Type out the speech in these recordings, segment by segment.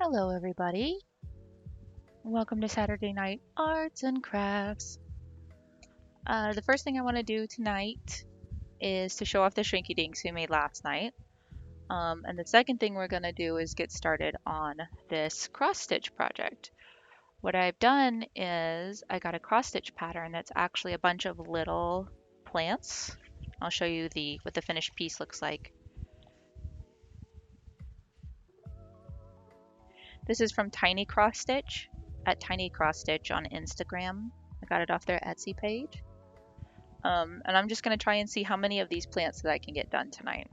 Hello, everybody. Welcome to Saturday Night Arts and Crafts. The first thing I want to do tonight is to show off the shrinky dinks we made last night. And the second thing we're going to do is get started on this cross stitch project. What I've done is I got a cross stitch pattern that's actually a bunch of little plants. I'll show you what the finished piece looks like. This is from Tiny Cross Stitch at Tiny Cross Stitch on Instagram. I got it off their Etsy page. And I'm just going to try and see how many of these plants that I can get done tonight.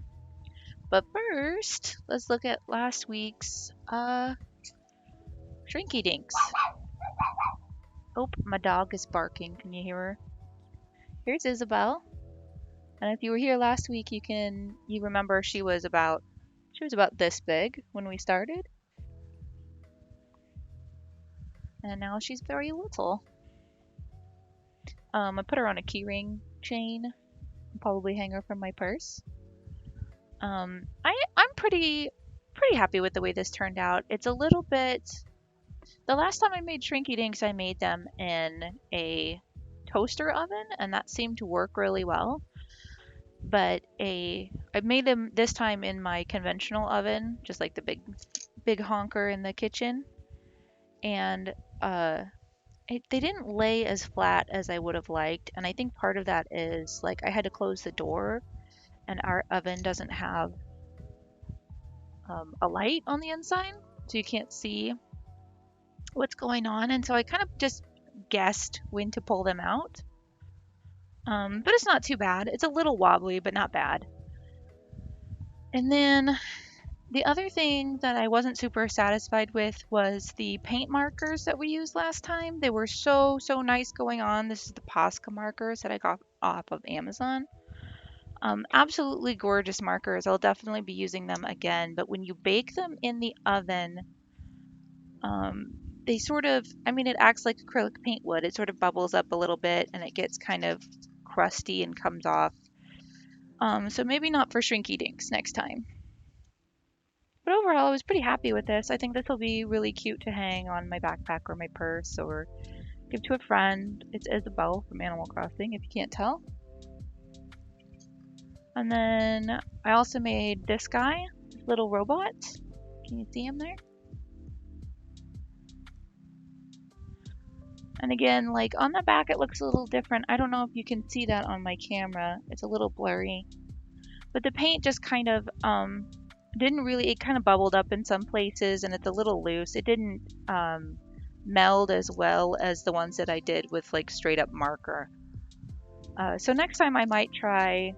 But first, let's look at last week's shrinky dinks. Oh, my dog is barking. Can you hear her? Here's Isabel. And if you were here last week, you remember she was about this big when we started. And now she's very little. I put her on a keyring chain. I'll probably hang her from my purse. I'm pretty happy with the way this turned out. It's a little bit. The last time I made shrinky dinks, I made them in a toaster oven, and that seemed to work really well. But I made them this time in my conventional oven, just like the big honker in the kitchen, and they didn't lay as flat as I would have liked, and I think part of that is like I had to close the door, and our oven doesn't have a light on the inside, so you can't see what's going on, and so I kind of just guessed when to pull them out. But it's not too bad. It's a little wobbly, but not bad. And then the other thing that I wasn't super satisfied with was the paint markers that we used last time. They were so nice going on. This is the Posca markers that I got off of Amazon. Absolutely gorgeous markers. I'll definitely be using them again. But when you bake them in the oven, they sort of, it acts like acrylic paint would. It sort of bubbles up a little bit and it gets kind of crusty and comes off. So maybe not for shrinky dinks next time. But overall, I was pretty happy with this. I think this will be really cute to hang on my backpack or my purse or give to a friend. It's Isabel from Animal Crossing, if you can't tell. And then I also made this guy, this little robot. Can you see him there? And again, like on the back, it looks a little different. I don't know if you can see that on my camera. It's a little blurry. But the paint just kind of it kind of bubbled up in some places and it's a little loose. It didn't meld as well as the ones that I did with like straight up marker. So next time I might try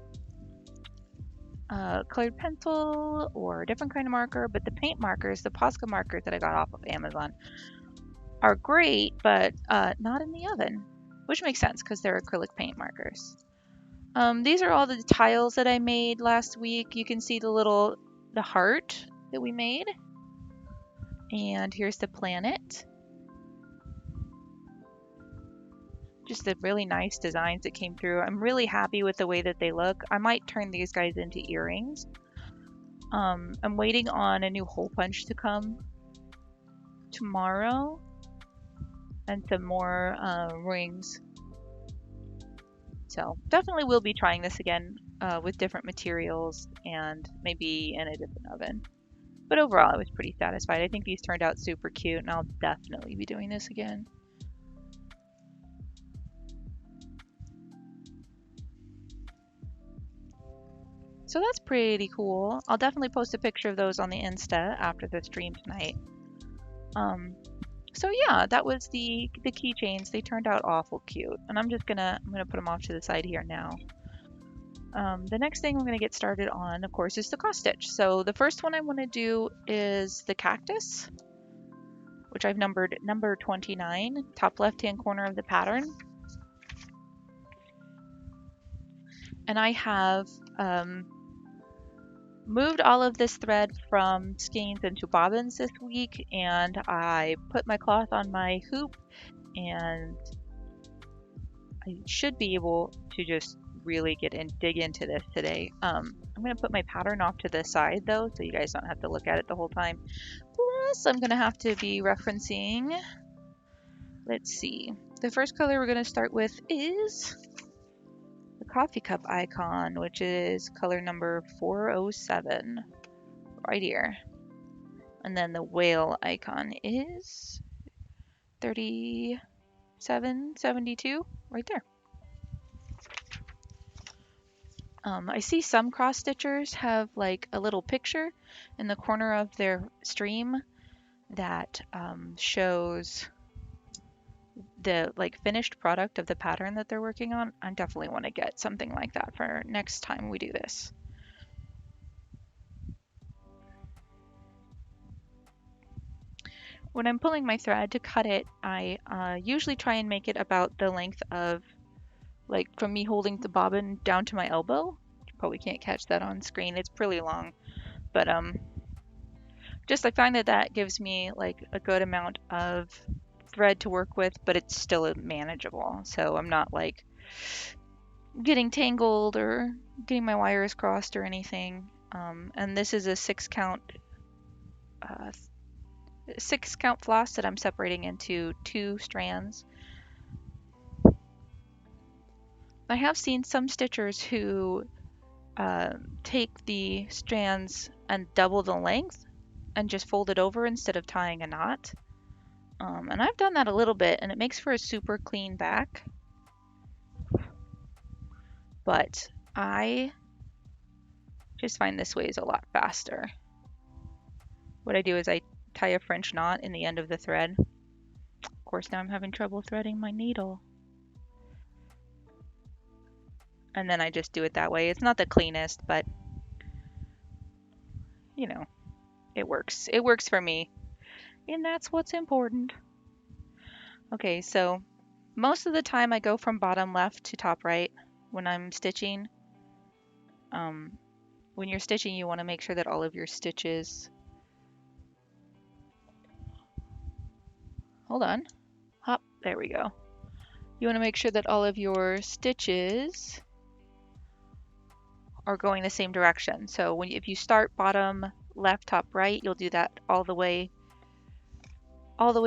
colored pencil or a different kind of marker, but the paint markers, the Posca markers that I got off of Amazon are great, but not in the oven, which makes sense because they're acrylic paint markers. These are all the tiles that I made last week. You can see the heart that we made. And here's the planet. Just the really nice designs that came through. I'm really happy with the way that they look. I might turn these guys into earrings. I'm waiting on a new hole punch to come tomorrow. And some more rings. So definitely will be trying this again with different materials and maybe in a different oven. But overall, I was pretty satisfied. I think these turned out super cute, and I'll definitely be doing this again. So that's pretty cool. I'll definitely post a picture of those on the Insta after the stream tonight. So yeah, that was the keychains. They turned out awful cute, and I'm gonna put them off to the side here now. The next thing I'm gonna get started on, of course, is the cross stitch. So the first one I want to do is the cactus, which I've numbered number 29, top left-hand corner of the pattern. And I have moved all of this thread from skeins into bobbins this week, and I put my cloth on my hoop, and I should be able to just really dig into this today. I'm going to put my pattern off to the side though, so you guys don't have to look at it the whole time. guess I'm gonna have to be referencing, let's see. The first color we're gonna start with is the coffee cup icon, which is color number 407, right here. And then the whale icon is 3772, right there. I see some cross stitchers have like a little picture in the corner of their stream that shows the like finished product of the pattern that they're working on. I definitely want to get something like that for next time we do this. When I'm pulling my thread to cut it, I usually try and make it about the length of, like, from me holding the bobbin down to my elbow. You probably can't catch that on screen. It's pretty long, but just I find that that gives me like a good amount of thread to work with, but it's still manageable. So I'm not like getting tangled or getting my wires crossed or anything. And this is a uh, 6 count floss that I'm separating into 2 strands. I have seen some stitchers who take the strands and double the length and just fold it over instead of tying a knot. And I've done that a little bit, and it makes for a super clean back. But I just find this way is a lot faster. What I do is I tie a French knot in the end of the thread. Of course, now I'm having trouble threading my needle. And then I just do it that way. It's not the cleanest, but you know, it works. It works for me. And that's what's important. Okay, so most of the time I go from bottom left to top right when I'm stitching. When you're stitching, you want to make sure that all of your stitches, hold on, hop, there we go. You want to make sure that all of your stitches are going the same direction. So if you start bottom left, top right, you'll do that all the way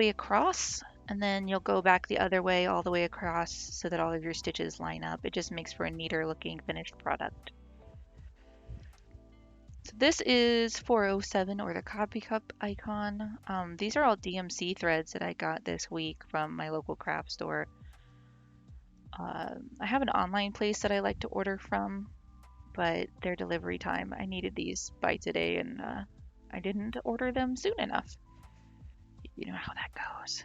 across, and then you'll go back the other way all the way across so that all of your stitches line up. It just makes for a neater looking finished product. So this is 407, or the coffee cup icon. These are all DMC threads that I got this week from my local craft store. I have an online place that I like to order from, but their delivery time, I needed these by today, and I didn't order them soon enough. You know how that goes.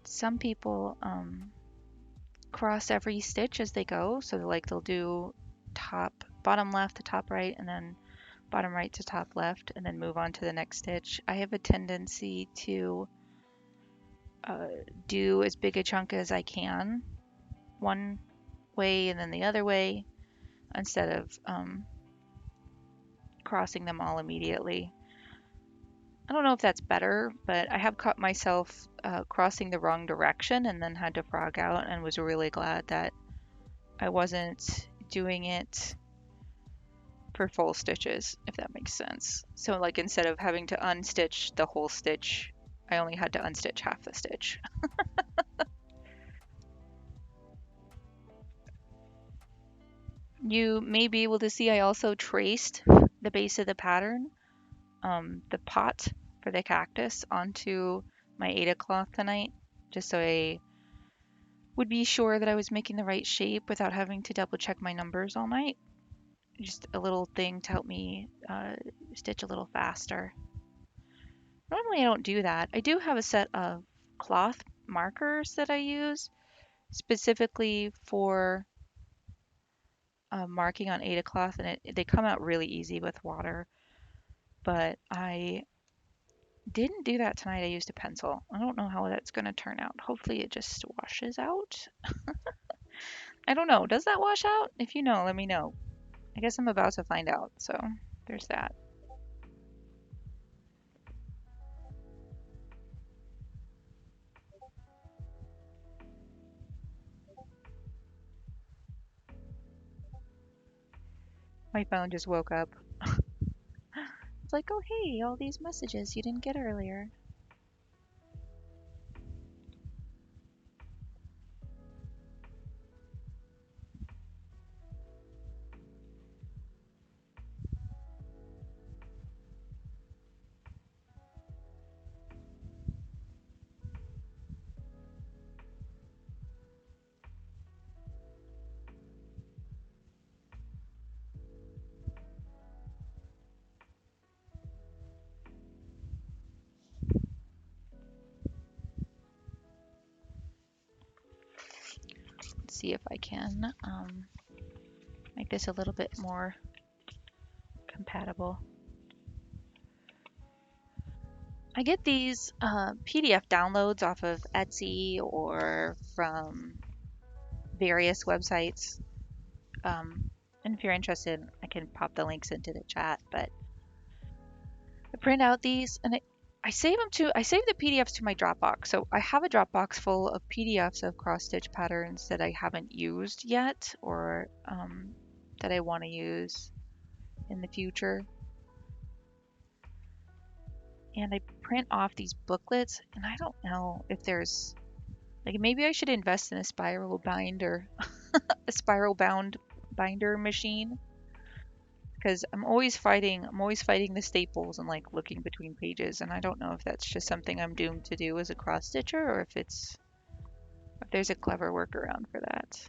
Some people cross every stitch as they go, so like they'll do bottom left to top right, and then bottom right to top left, and then move on to the next stitch. I have a tendency to do as big a chunk as I can one way and then the other way, instead of crossing them all immediately. I don't know if that's better, but I have caught myself crossing the wrong direction and then had to frog out, and was really glad that I wasn't doing it for full stitches, if that makes sense. So like instead of having to unstitch the whole stitch, I only had to unstitch half the stitch. You may be able to see I also traced the base of the pattern, the pot for the cactus, onto my Aida cloth tonight, just so I would be sure that I was making the right shape without having to double check my numbers all night. Just a little thing to help me stitch a little faster. Normally I don't do that. I do have a set of cloth markers that I use specifically for marking on Aida cloth, and they come out really easy with water. But I didn't do that tonight. I used a pencil. I don't know how that's going to turn out. Hopefully it just washes out. I don't know. Does that wash out? If you know, let me know. I guess I'm about to find out. So there's that. My phone just woke up. It's like, oh, hey, all these messages you didn't get earlier. Let's see if I can make this a little bit more compatible. I get these PDF downloads off of Etsy or from various websites. And if you're interested, I can pop the links into the chat. But I print out these and I save them to I save the PDFs to my Dropbox. So I have a Dropbox full of PDFs of cross stitch patterns that I haven't used yet or that I want to use in the future. And I print off these booklets, and I don't know if there's like maybe I should invest in a spiral binder, a spiral bound binder machine because I'm always fighting the staples and like looking between pages, and I don't know if that's just something I'm doomed to do as a cross stitcher or if there's a clever workaround for that.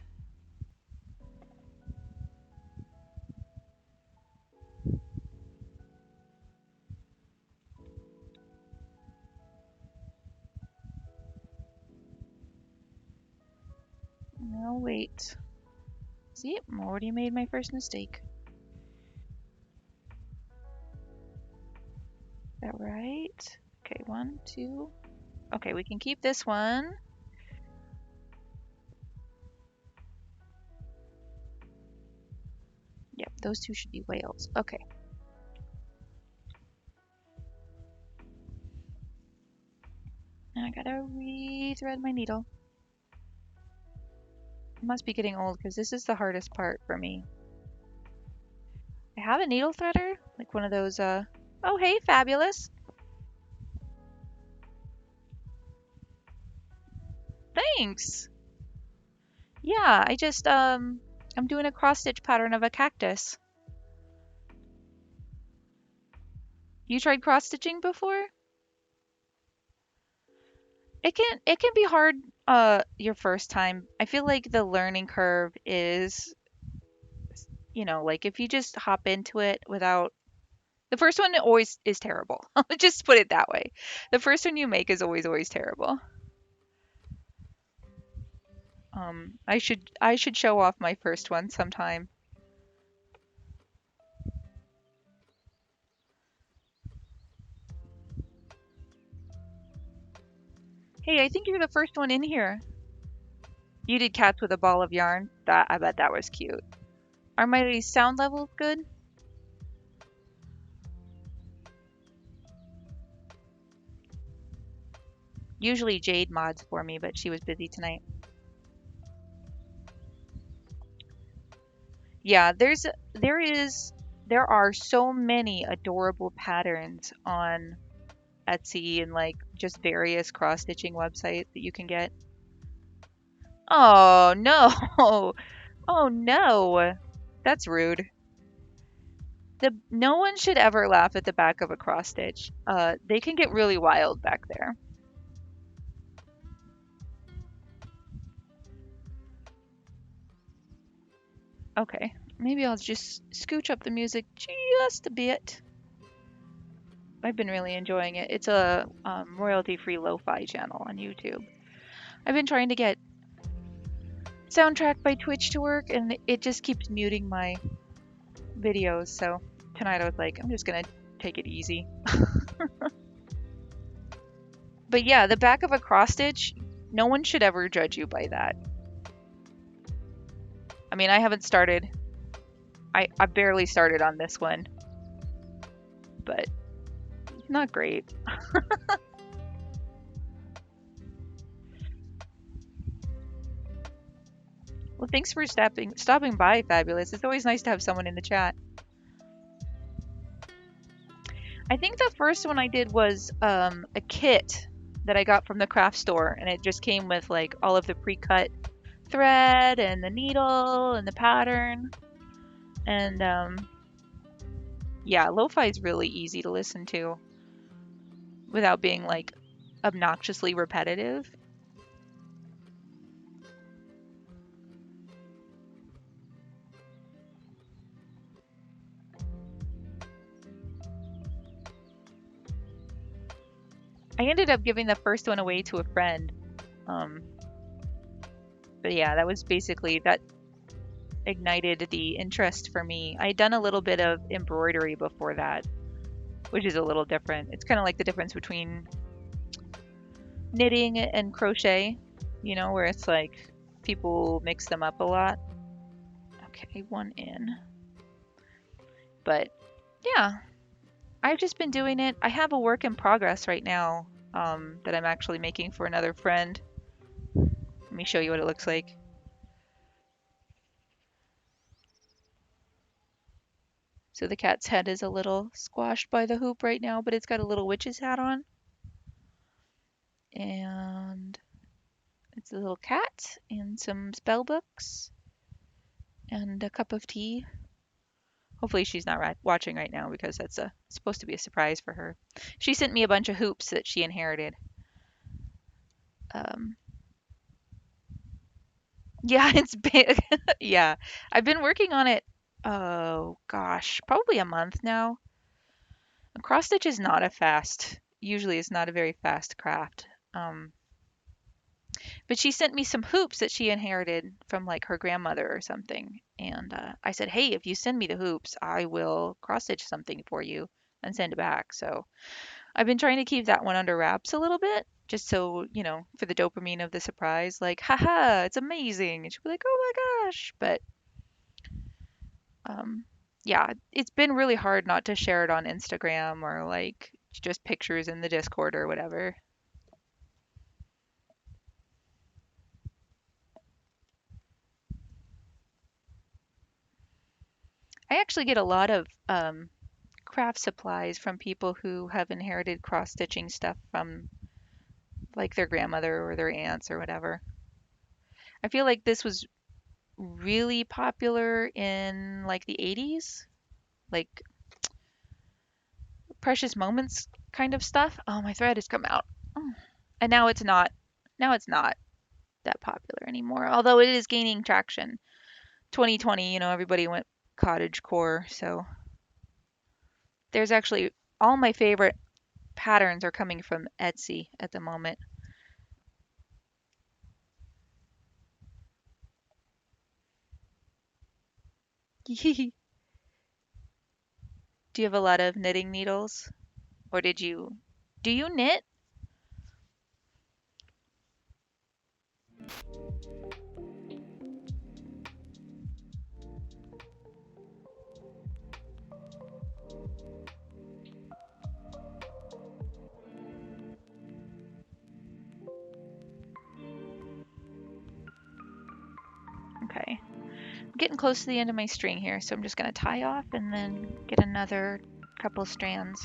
No, wait. See, I already made my first mistake. Is that right? Okay, one, two. Okay, we can keep this one. Yep, those two should be whales. Okay. Now I gotta re-thread my needle. I must be getting old because this is the hardest part for me. I have a needle threader, like one of those, oh hey, fabulous. Thanks. Yeah, I'm doing a cross stitch pattern of a cactus. You tried cross stitching before? It can be hard, your first time. I feel like the learning curve is, like if you just hop into it without the first one always is terrible. Just put it that way. The first one you make is always terrible. I should show off my first one sometime. Hey, I think you're the first one in here. You did cats with a ball of yarn. That I bet that was cute. Are my sound levels good? Usually Jade mods for me, but she was busy tonight. Yeah, there are so many adorable patterns on Etsy and like just various cross stitching websites that you can get. Oh no. Oh no. That's rude. No one should ever laugh at the back of a cross stitch. They can get really wild back there. Okay, maybe I'll just scooch up the music just a bit. I've been really enjoying it. It's a royalty-free lo-fi channel on YouTube. I've been trying to get soundtrack by Twitch to work, and it just keeps muting my videos. So tonight I was like, I'm just gonna take it easy. But yeah, the back of a cross stitch, no one should ever judge you by that. I mean, I haven't started. I barely started on this one, but not great. Well, thanks for stopping by, Fabulous. It's always nice to have someone in the chat. I think the first one I did was a kit that I got from the craft store, and it just came with like all of the pre-cut thread and the needle and the pattern. And yeah, lo-fi is really easy to listen to without being like obnoxiously repetitive. I ended up giving the first one away to a friend. Um, but yeah, that was basically that ignited the interest for me. I had done a little bit of embroidery before that, which is a little different. It's kind of like the difference between knitting and crochet, where it's like people mix them up a lot. Okay, one in. But yeah, I've just been doing it. I have a work in progress right now that I'm actually making for another friend. Let me show you what it looks like. So the cat's head is a little squashed by the hoop right now, but it's got a little witch's hat on. And it's a little cat and some spell books and a cup of tea. Hopefully she's not watching right now because that's supposed to be a surprise for her. She sent me a bunch of hoops that she inherited. Um, yeah, it's big. Yeah, I've been working on it. Oh gosh, probably a month now. Cross stitch is not a fast. Usually, it's not a very fast craft. But she sent me some hoops that she inherited from like her grandmother or something. And I said, hey, if you send me the hoops, I will cross stitch something for you and send it back. So I've been trying to keep that one under wraps a little bit, just so, for the dopamine of the surprise, like, haha, it's amazing. And she'll be like, oh my gosh. But um, yeah, it's been really hard not to share it on Instagram or like just pictures in the Discord or whatever. I actually get a lot of craft supplies from people who have inherited cross stitching stuff from like their grandmother or their aunts or whatever. I feel like this was really popular in like the 80s, like precious moments kind of stuff. Oh, my thread has come out. Mm. And now it's not. Now it's not that popular anymore, although it is gaining traction. 2020, everybody went cottage core, so there's actually all my favorite patterns are coming from Etsy at the moment. Do you have a lot of knitting needles? Or do you knit? Okay. I'm getting close to the end of my string here, so I'm just going to tie off and then get another couple strands.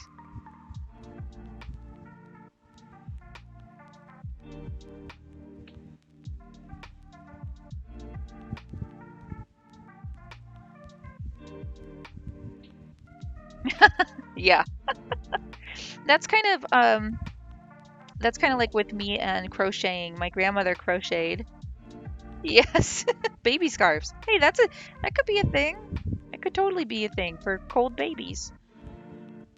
Yeah. That's kind of that's kind of like with me and crocheting. My grandmother crocheted. Yes. Baby scarves. Hey, that could be a thing. That could totally be a thing for cold babies.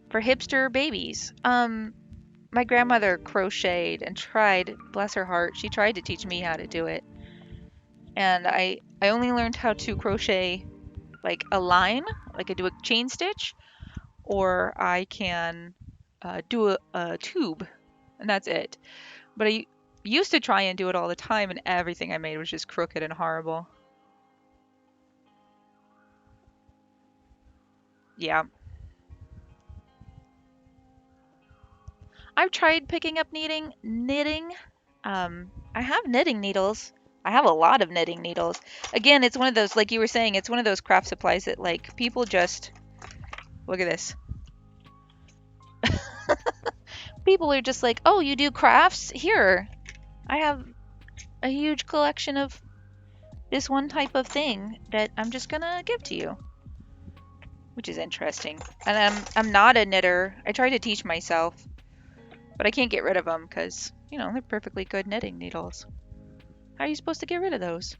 For hipster babies. My grandmother crocheted and tried, bless her heart, she tried to teach me how to do it. And I only learned how to crochet like a line, like I do a chain stitch, or I can do a tube, and that's it. But I used to try and do it all the time, and everything I made was just crooked and horrible. Yeah. I've tried picking up knitting. I have knitting needles. I have a lot of knitting needles. Again, it's one of those, like you were saying, it's one of those craft supplies that like people just look at this. People are just like, "Oh, you do crafts? Here. I have a huge collection of this one type of thing that I'm just gonna give to you," which is interesting. And I'm not a knitter. I try to teach myself, but I can't get rid of them because, they're perfectly good knitting needles. How are you supposed to get rid of those?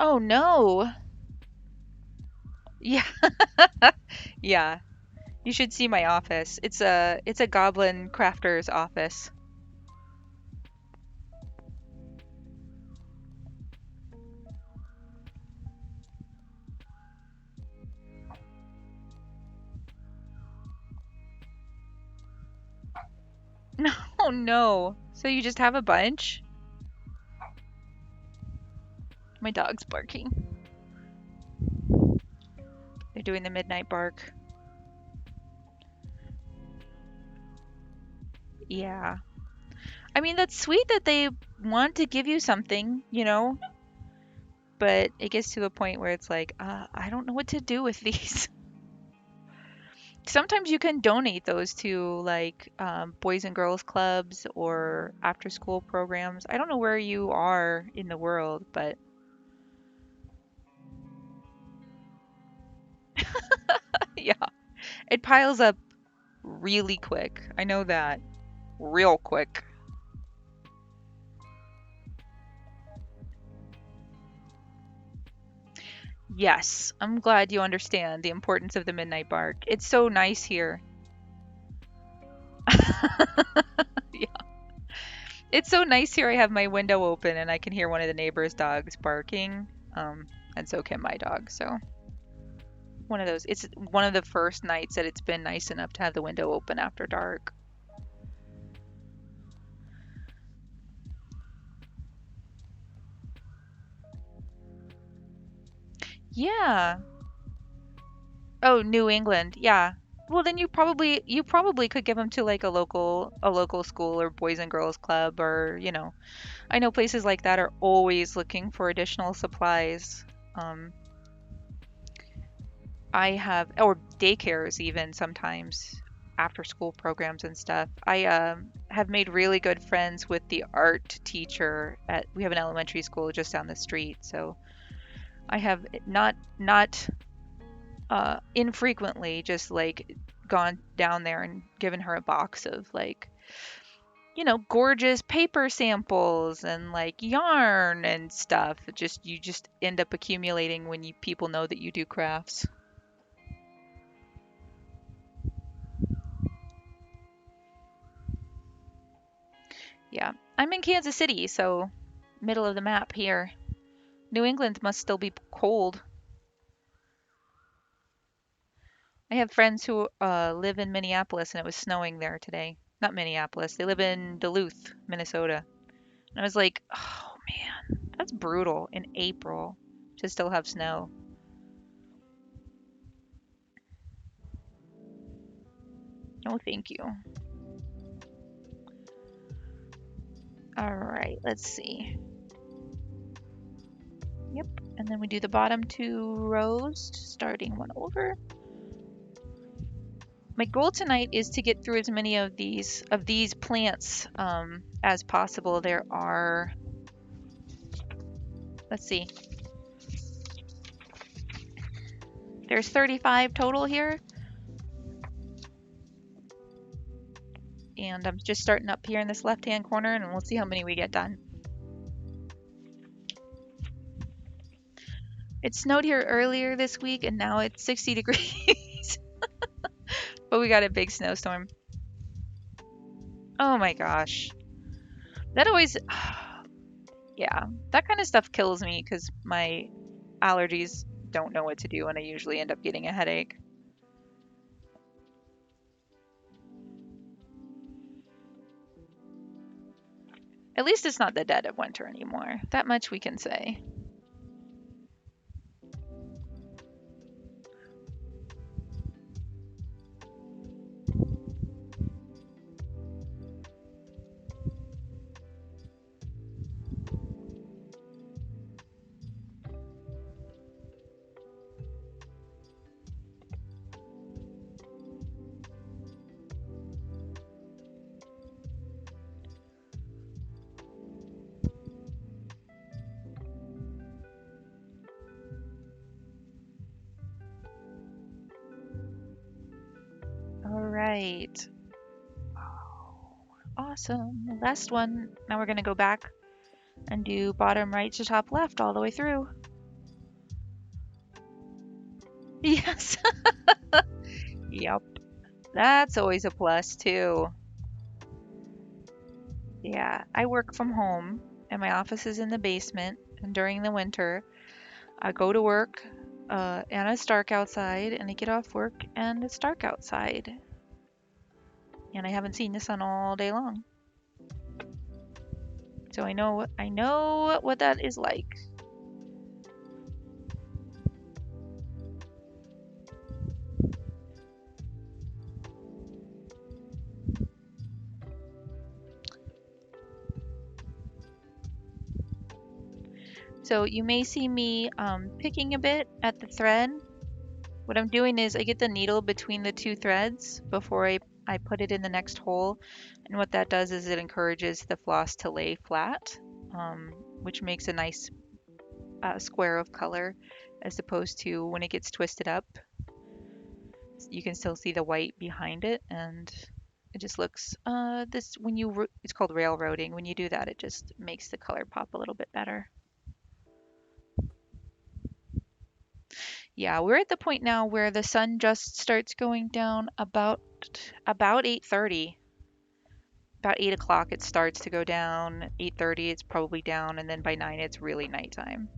Oh no. Yeah. Yeah. You should see my office. It's a goblin crafter's office. Oh no. So you just have a bunch? My dog's barking. They're doing the midnight bark. Yeah. I mean, that's sweet that they want to give you something, but it gets to a point where it's like, I don't know what to do with these. Sometimes you can donate those to like boys and girls clubs or after school programs. I don't know where you are in the world, but yeah, it piles up really quick. I know that. Real quick. Yes, I'm glad you understand the importance of the midnight bark. It's so nice here. Yeah. It's so nice here. I have my window open and I can hear one of the neighbors' dogs barking. Um, and so can my dog. So it's one of the first nights that it's been nice enough to have the window open after dark. Yeah. Oh, New England. Yeah. Well, then you probably could give them to like a local school or boys and girls club or, I know places like that are always looking for additional supplies. Um, I have, or daycares even sometimes, after school programs and stuff. I have made really good friends with the art teacher we have an elementary school just down the street. So I have not infrequently just like gone down there and given her a box of like, gorgeous paper samples and like yarn and stuff. You just end up accumulating when people know that you do crafts. Yeah. I'm in Kansas City, so middle of the map here. New England must still be cold. I have friends who live in Minneapolis and it was snowing there today. Not Minneapolis. They live in Duluth, Minnesota. And I was like, "Oh man, that's brutal in April to still have snow." No, thank you. All right, let's see. Yep. And then we do the bottom two rows, starting one over. My goal tonight is to get through as many of these plants as possible. Let's see, there's 35 total here, and I'm just starting up here in this left-hand corner, and we'll see how many we get done. It snowed here earlier this week, and now it's 60 degrees, but we got a big snowstorm. Oh my gosh, that always, yeah, that kind of stuff kills me because my allergies don't know what to do, and I usually end up getting a headache. At least it's not the dead of winter anymore. That much we can say. right. Awesome. Last one. Now we're gonna go back and do bottom right to top left all the way through. Yes. Yep. That's always a plus too. Yeah. I work from home and my office is in the basement. And during the winter, I go to work and it's dark outside, and I get off work and it's dark outside. And I haven't seen the sun all day long. So I know what that is like. So you may see me picking a bit at the thread. What I'm doing is I get the needle between the two threads before I put it in the next hole. And what that does is it encourages the floss to lay flat, um, which makes a nice square of color as opposed to when it gets twisted up. You can still see the white behind it, and it just looks this when it's called railroading. When you do that, it just makes the color pop a little bit better. Yeah, we're at the point now where the sun just starts going down about 8:30. About 8 o'clock it starts to go down. 8:30 it's probably down, and then by 9 it's really nighttime.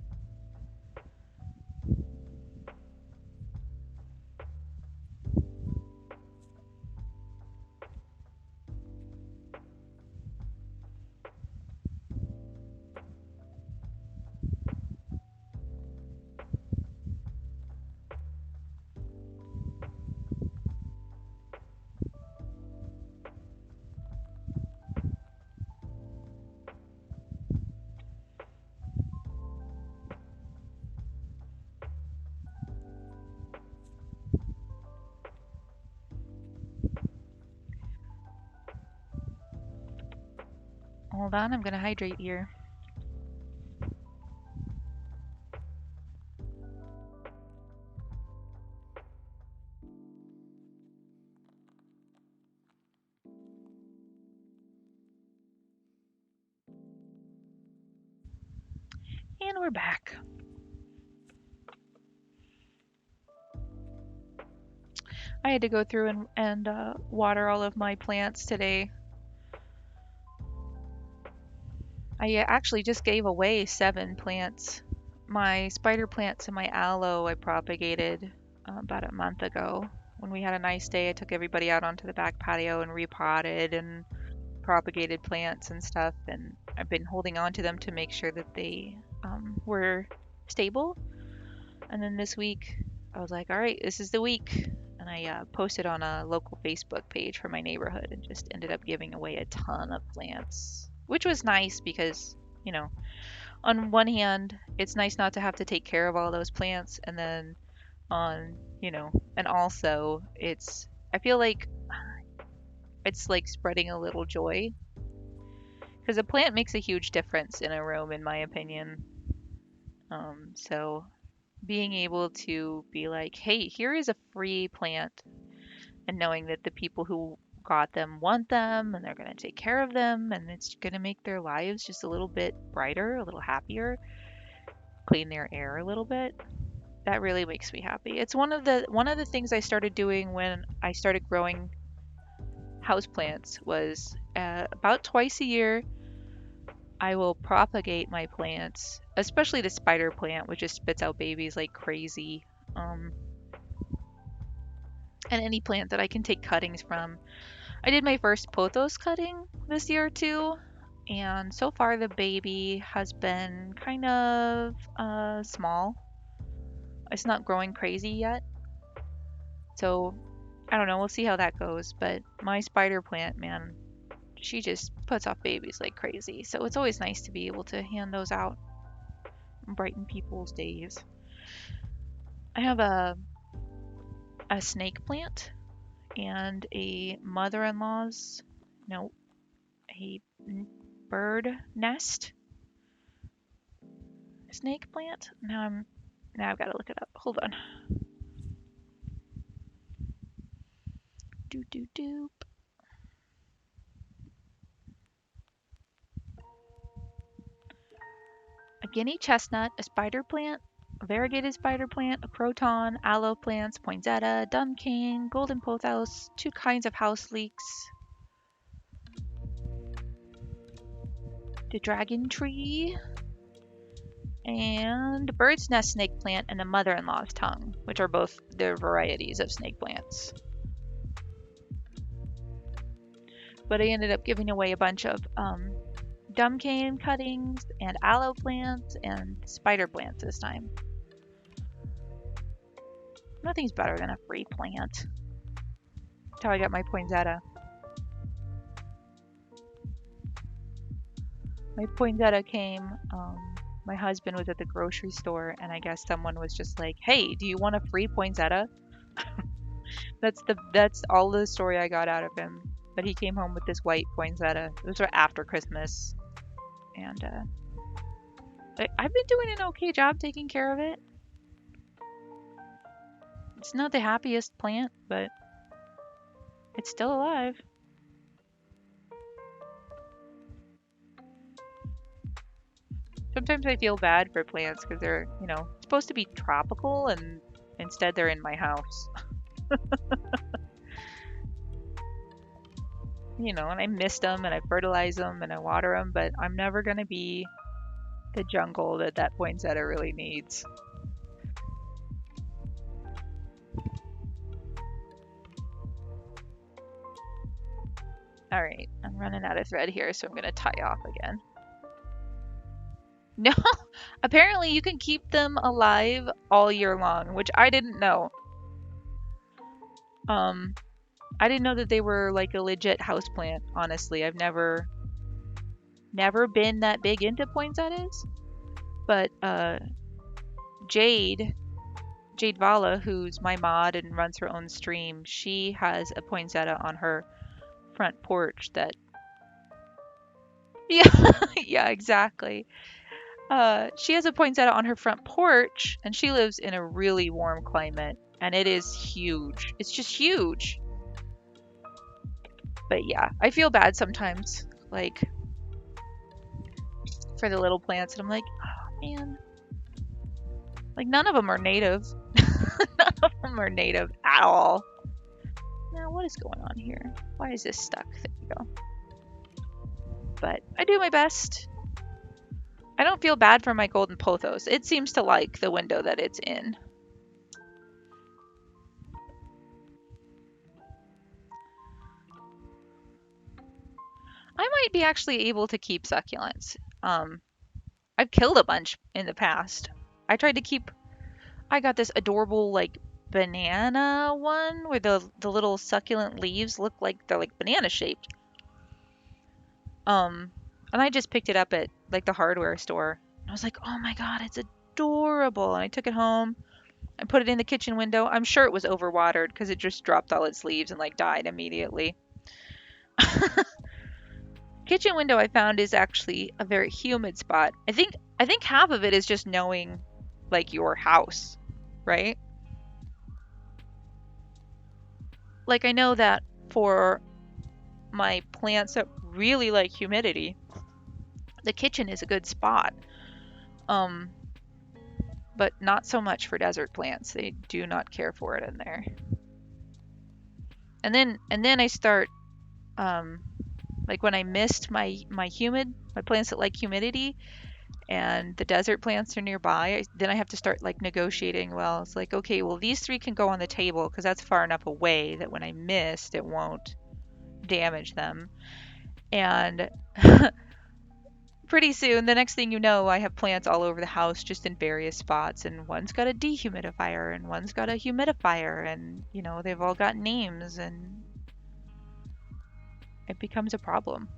Hold on, I'm gonna hydrate here. And we're back. I had to go through and water all of my plants today. I actually just gave away 7 plants. My spider plants and my aloe I propagated about a month ago. When we had a nice day, I took everybody out onto the back patio and repotted and propagated plants and stuff. And I've been holding on to them to make sure that they were stable. And then this week, I was like, all right, this is the week. And I posted on a local Facebook page for my neighborhood and just ended up giving away a ton of plants, which was nice because, you know, on one hand, it's nice not to have to take care of all those plants. And then and also I feel like it's like spreading a little joy because a plant makes a huge difference in a room, in my opinion. So being able to be like, hey, here is a free plant, and knowing that the people who got them want them and they're going to take care of them and it's going to make their lives just a little bit brighter, a little happier, clean their air a little bit. That really makes me happy. It's one of the things I started doing when I started growing houseplants was about twice a year I will propagate my plants, especially the spider plant, which just spits out babies like crazy. Um, and any plant that I can take cuttings from. I did my first pothos cutting this year too, and so far the baby has been kind of small. It's not growing crazy yet, so I don't know. We'll see how that goes. But my spider plant, man, she just puts off babies like crazy. So it's always nice to be able to hand those out and brighten people's days. I have a snake plant and a mother-in-law's, no, a bird nest snake plant. Now I've got to look it up. Hold on. Do do do. A guinea chestnut, a spider plant, a variegated spider plant, a croton, aloe plants, poinsettia, dumb cane, golden pothos, two kinds of house leeks, the dragon tree, and a bird's nest snake plant and a mother-in-law's tongue, which are both their varieties of snake plants. But I ended up giving away a bunch of dumb cane cuttings and aloe plants and spider plants this time. Nothing's better than a free plant. That's how I got my poinsettia. My poinsettia came, my husband was at the grocery store and I guess someone was just like, "Hey, do you want a free poinsettia?" That's all the story I got out of him. But he came home with this white poinsettia. It was right after Christmas, and I've been doing an okay job taking care of it. It's not the happiest plant, but it's still alive. Sometimes I feel bad for plants because they're, supposed to be tropical and instead they're in my house. And I mist them and I fertilize them and I water them, but I'm never going to be the jungle that poinsettia really needs. All right, I'm running out of thread here, so I'm going to tie off again. No, apparently you can keep them alive all year long, which I didn't know. I didn't know that they were like a legit houseplant, honestly. I've never been that big into poinsettias. But Jade Vala, who's my mod and runs her own stream, she has a poinsettia on her front porch that Yeah, yeah, exactly. She has a poinsettia on her front porch, and she lives in a really warm climate, and it is huge. It's just huge. But yeah, I feel bad sometimes, like for the little plants, and I'm like, oh man, like none of them are native. None of them are native at all. Now, what is going on here? Why is this stuck? There we go. But I do my best. I don't feel bad for my golden pothos. It seems to like the window that it's in. I might be actually able to keep succulents. I've killed a bunch in the past. I got this adorable like banana one where the little succulent leaves look like they're like banana shaped. And I just picked it up at like the hardware store. I was like, "Oh my god, it's adorable." And I took it home. I put it in the kitchen window. I'm sure it was overwatered because it just dropped all its leaves and like died immediately. Kitchen window I found is actually a very humid spot. I think half of it is just knowing like your house, right? Like I know that for my plants that really like humidity, the kitchen is a good spot. Um, but not so much for desert plants. They do not care for it in there. And then I start like when I mist my plants that like humidity and the desert plants are nearby, then I have to start like negotiating. Well, it's like, okay, well, these three can go on the table because that's far enough away that when I mist, it won't damage them. And pretty soon, the next thing you know, I have plants all over the house just in various spots, and one's got a dehumidifier and one's got a humidifier, and they've all got names, and it becomes a problem.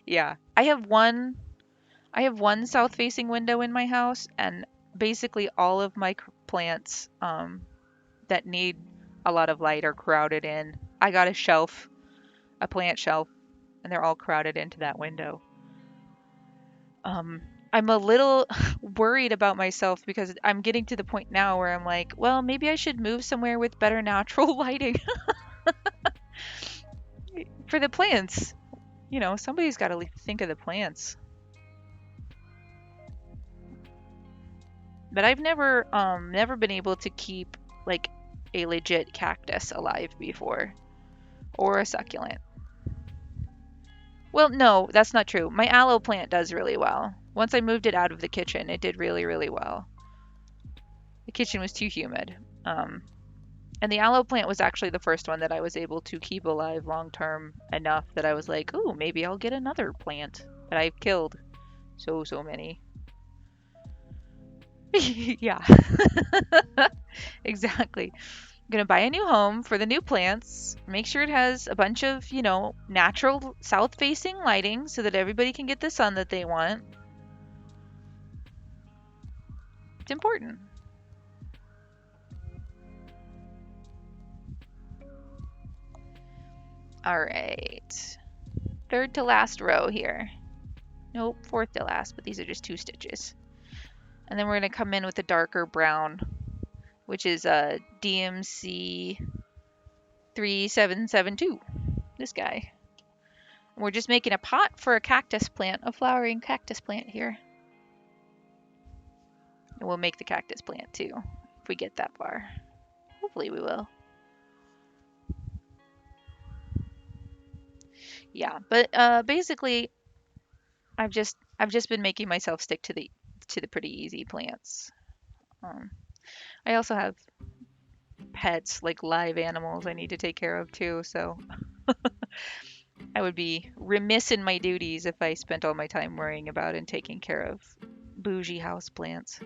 Yeah, I have one south facing window in my house, and basically all of my plants that need a lot of light or crowded in. I got a shelf, a plant shelf, and they're all crowded into that window. Um, I'm a little worried about myself because I'm getting to the point now where I'm like, well, maybe I should move somewhere with better natural lighting for the plants. Somebody's got to think of the plants. But I've never been able to keep like a legit cactus alive before or a succulent. Well, no, that's not true. My aloe plant does really well. Once I moved it out of the kitchen, it did really, really well. The kitchen was too humid. Um, and the aloe plant was actually the first one that I was able to keep alive long term enough that I was like, "Ooh, maybe I'll get another plant." But I've killed so many. Yeah, exactly. I'm gonna buy a new home for the new plants. Make sure it has a bunch of, natural south-facing lighting so that everybody can get the sun that they want. It's important. All right. Third to last row here. Nope, fourth to last, but these are just 2 stitches. And then we're going to come in with a darker brown, which is a DMC 3772. This guy. And we're just making a pot for a cactus plant, a flowering cactus plant here. And we'll make the cactus plant too, if we get that far. Hopefully we will. Yeah, but basically, I've just been making myself stick to the pretty easy plants. Um, I also have pets, like live animals, I need to take care of too, so I would be remiss in my duties if I spent all my time worrying about and taking care of bougie house plants.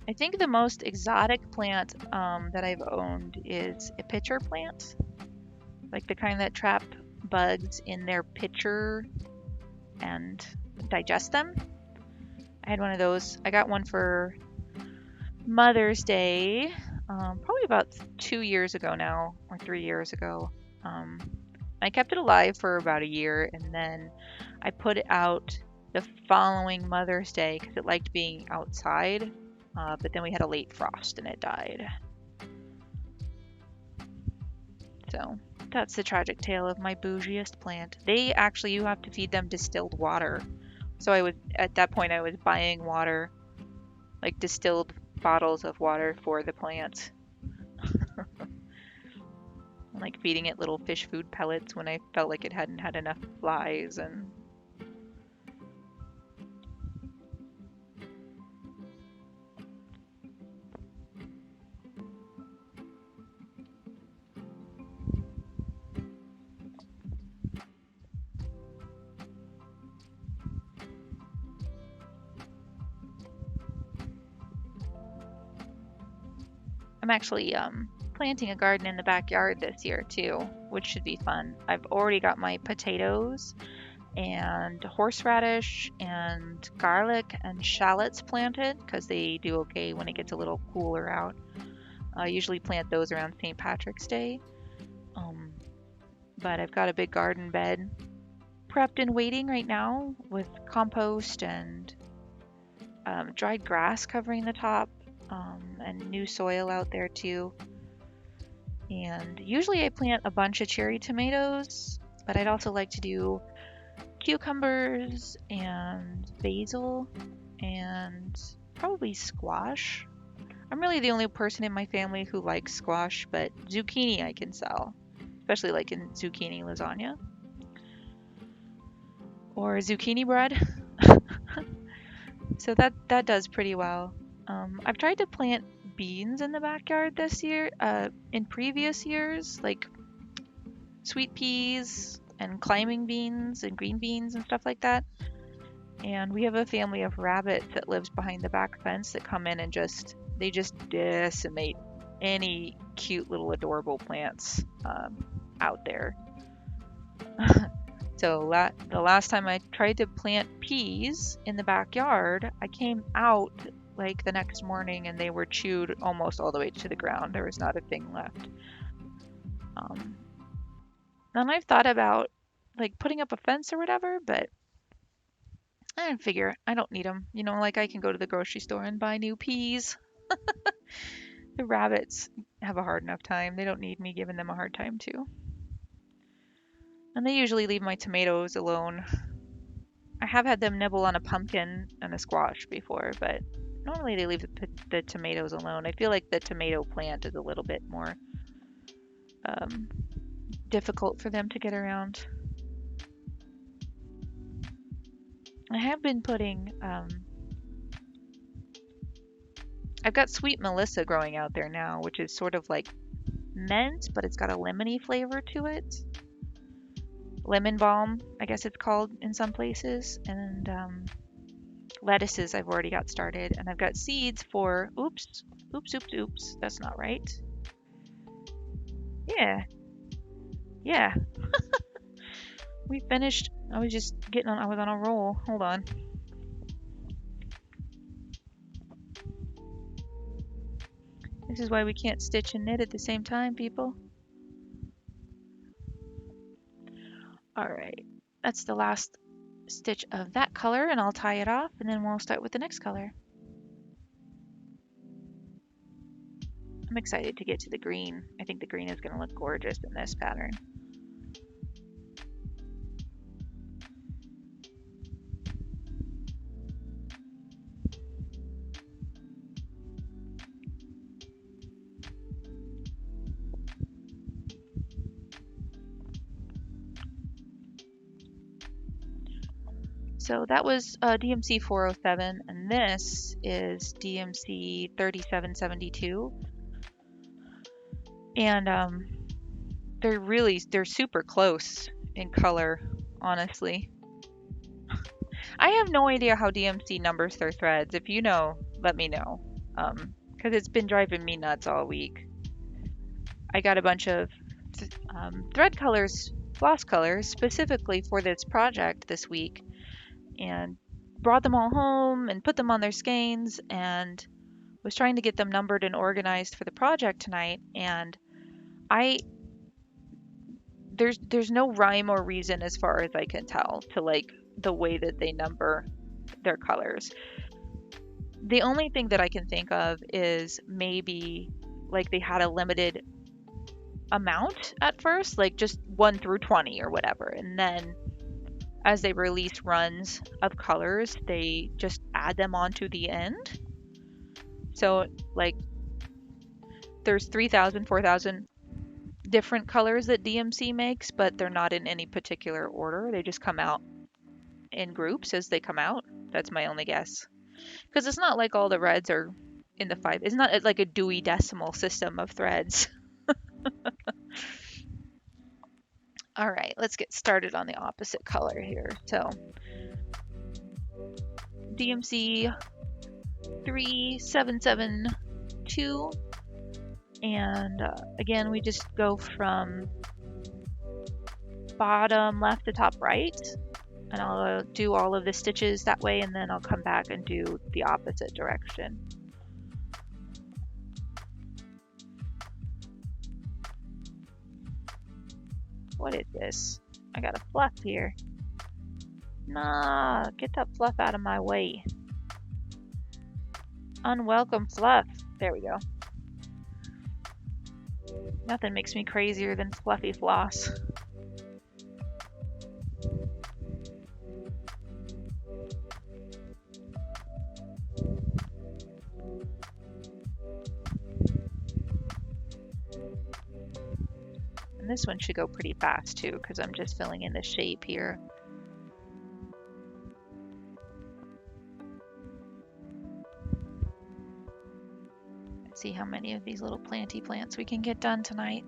I think the most exotic plant that I've owned is a pitcher plant, like the kind that trap bugs in their pitcher and digest them. I had one of those. I got one for Mother's Day, probably about 2 years ago now, or 3 years ago. Um, I kept it alive for about a year, and then I put it out the following Mother's Day because it liked being outside. But then we had a late frost and it died. So that's the tragic tale of my bougiest plant. You have to feed them distilled water. So at that point, I was buying water, like distilled bottles of water for the plant. Like feeding it little fish food pellets when I felt like it hadn't had enough flies and I'm actually planting a garden in the backyard this year too, which should be fun. I've already got my potatoes and horseradish and garlic and shallots planted because they do okay when it gets a little cooler out. I usually plant those around St. Patrick's Day. Um, but I've got a big garden bed prepped and waiting right now with compost and dried grass covering the top, and new soil out there too. And usually I plant a bunch of cherry tomatoes, but I'd also like to do cucumbers and basil and probably squash. I'm really the only person in my family who likes squash, but zucchini I can sell, especially like in zucchini lasagna or zucchini bread. So that does pretty well. I've tried to plant beans in the backyard this year. In previous years, like sweet peas and climbing beans and green beans and stuff like that. And we have a family of rabbits that lives behind the back fence that come in and they just decimate any cute little adorable plants out there. So the last time I tried to plant peas in the backyard, I came out like the next morning and they were chewed almost all the way to the ground. There was not a thing left. Um, and I've thought about like putting up a fence or whatever, but I figure I don't need them. You know, like I can go to the grocery store and buy new peas. The rabbits have a hard enough time. They don't need me giving them a hard time too. And they usually leave my tomatoes alone. I have had them nibble on a pumpkin and a squash before, but normally they leave the tomatoes alone. I feel like the tomato plant is a little bit more um, difficult for them to get around. I have been putting, I've got sweet Melissa growing out there now, which is sort of like mint, but it's got a lemony flavor to it. Lemon balm, I guess it's called in some places. And lettuces I've already got started. And I've got seeds for, oops, that's not right. Yeah, yeah. We finished. I was just I was on a roll. Hold on. This is why we can't stitch and knit at the same time, people. All right, that's the last stitch of that color, and I'll tie it off, and then we'll start with the next color. I'm excited to get to the green. I think the green is going to look gorgeous in this pattern. So that was DMC 407, and this is DMC 3772. And they're super close in color, honestly. I have no idea how DMC numbers their threads. If you know, let me know. Because it's been driving me nuts all week. I got a bunch of thread colors, floss colors, specifically for this project this week, and brought them all home and put them on their skeins and was trying to get them numbered and organized for the project tonight. And I there's no rhyme or reason as far as I can tell to like the way that they number their colors. The only thing that I can think of is maybe like they had a limited amount at first, like just 1 through 20 or whatever. And then as they release runs of colors, they just add them onto the end. So like there's 3,000, 4,000 different colors that DMC makes, but they're not in any particular order. They just come out in groups as they come out. That's my only guess. Because it's not like all the reds are in the 5. It's not like a Dewey Decimal system of threads. All right, let's get started on the opposite color here. So DMC 3772. And again, we just go from bottom left to top right. And I'll do all of the stitches that way, and then I'll come back and do the opposite direction. What is this? I got a fluff here. Nah, get that fluff out of my way. Unwelcome fluff. There we go. Nothing makes me crazier than fluffy floss. And this one should go pretty fast too, because I'm just filling in the shape here. Let's see how many of these little planty plants we can get done tonight.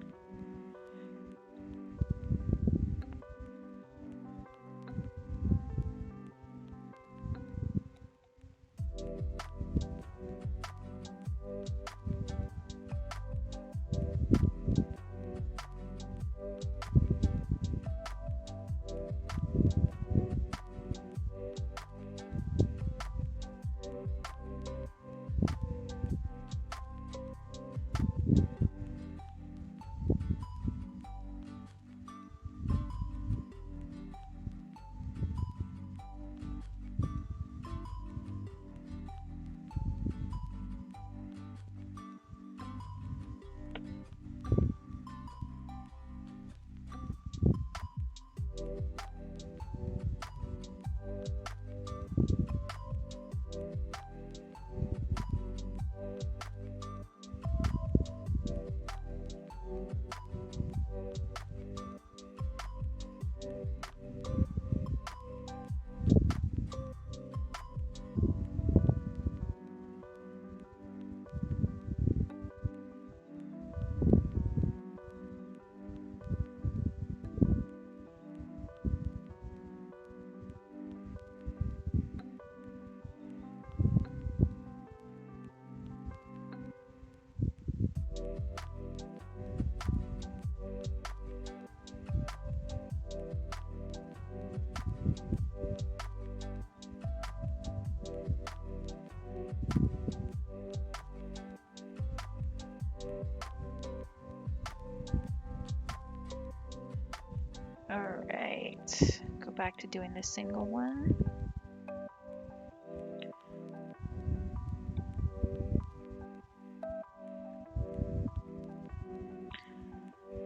All right, go back to doing the single one.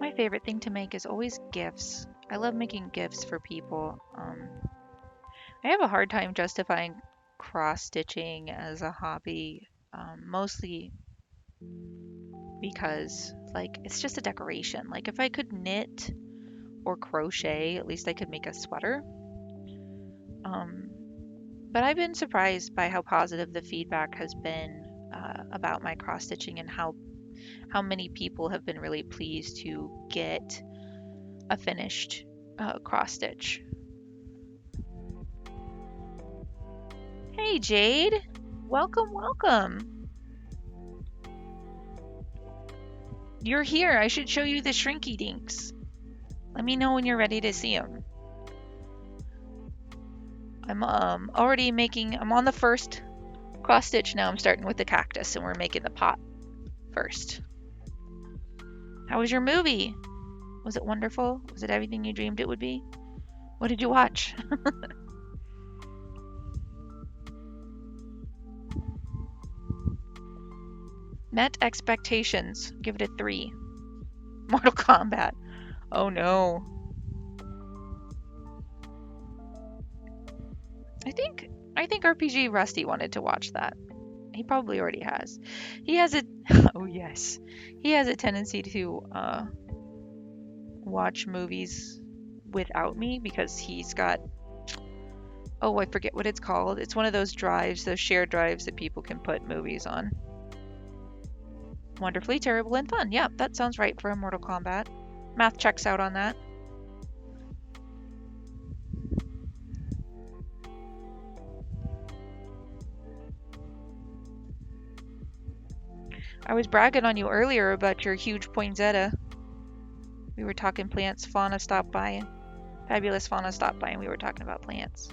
My favorite thing to make is always gifts. I love making gifts for people. I have a hard time justifying cross stitching as a hobby, mostly because like it's just a decoration. Like if I could knit or crochet, at least I could make a sweater. Um, but I've been surprised by how positive the feedback has been about my cross stitching and how many people have been really pleased to get a finished cross stitch. Hey Jade, welcome, welcome. You're here. I should show you the shrinky dinks. Let me know when you're ready to see them. I'm already making. I'm on the first cross stitch now. I'm starting with the cactus, and we're making the pot first. How was your movie? Was it wonderful? Was it everything you dreamed it would be? What did you watch? Met expectations. Give it a 3. Mortal Kombat. Oh no. I think RPG Rusty wanted to watch that. He probably already has. He has a oh yes. He has a tendency to watch movies without me because he's got oh, I forget what it's called. It's one of those drives, those shared drives that people can put movies on. Wonderfully terrible and fun. Yeah, that sounds right for a Mortal Kombat. Math checks out on that. I was bragging on you earlier about your huge poinsettia. We were talking plants. Fauna stopped by. Fabulous Fauna stopped by and we were talking about plants.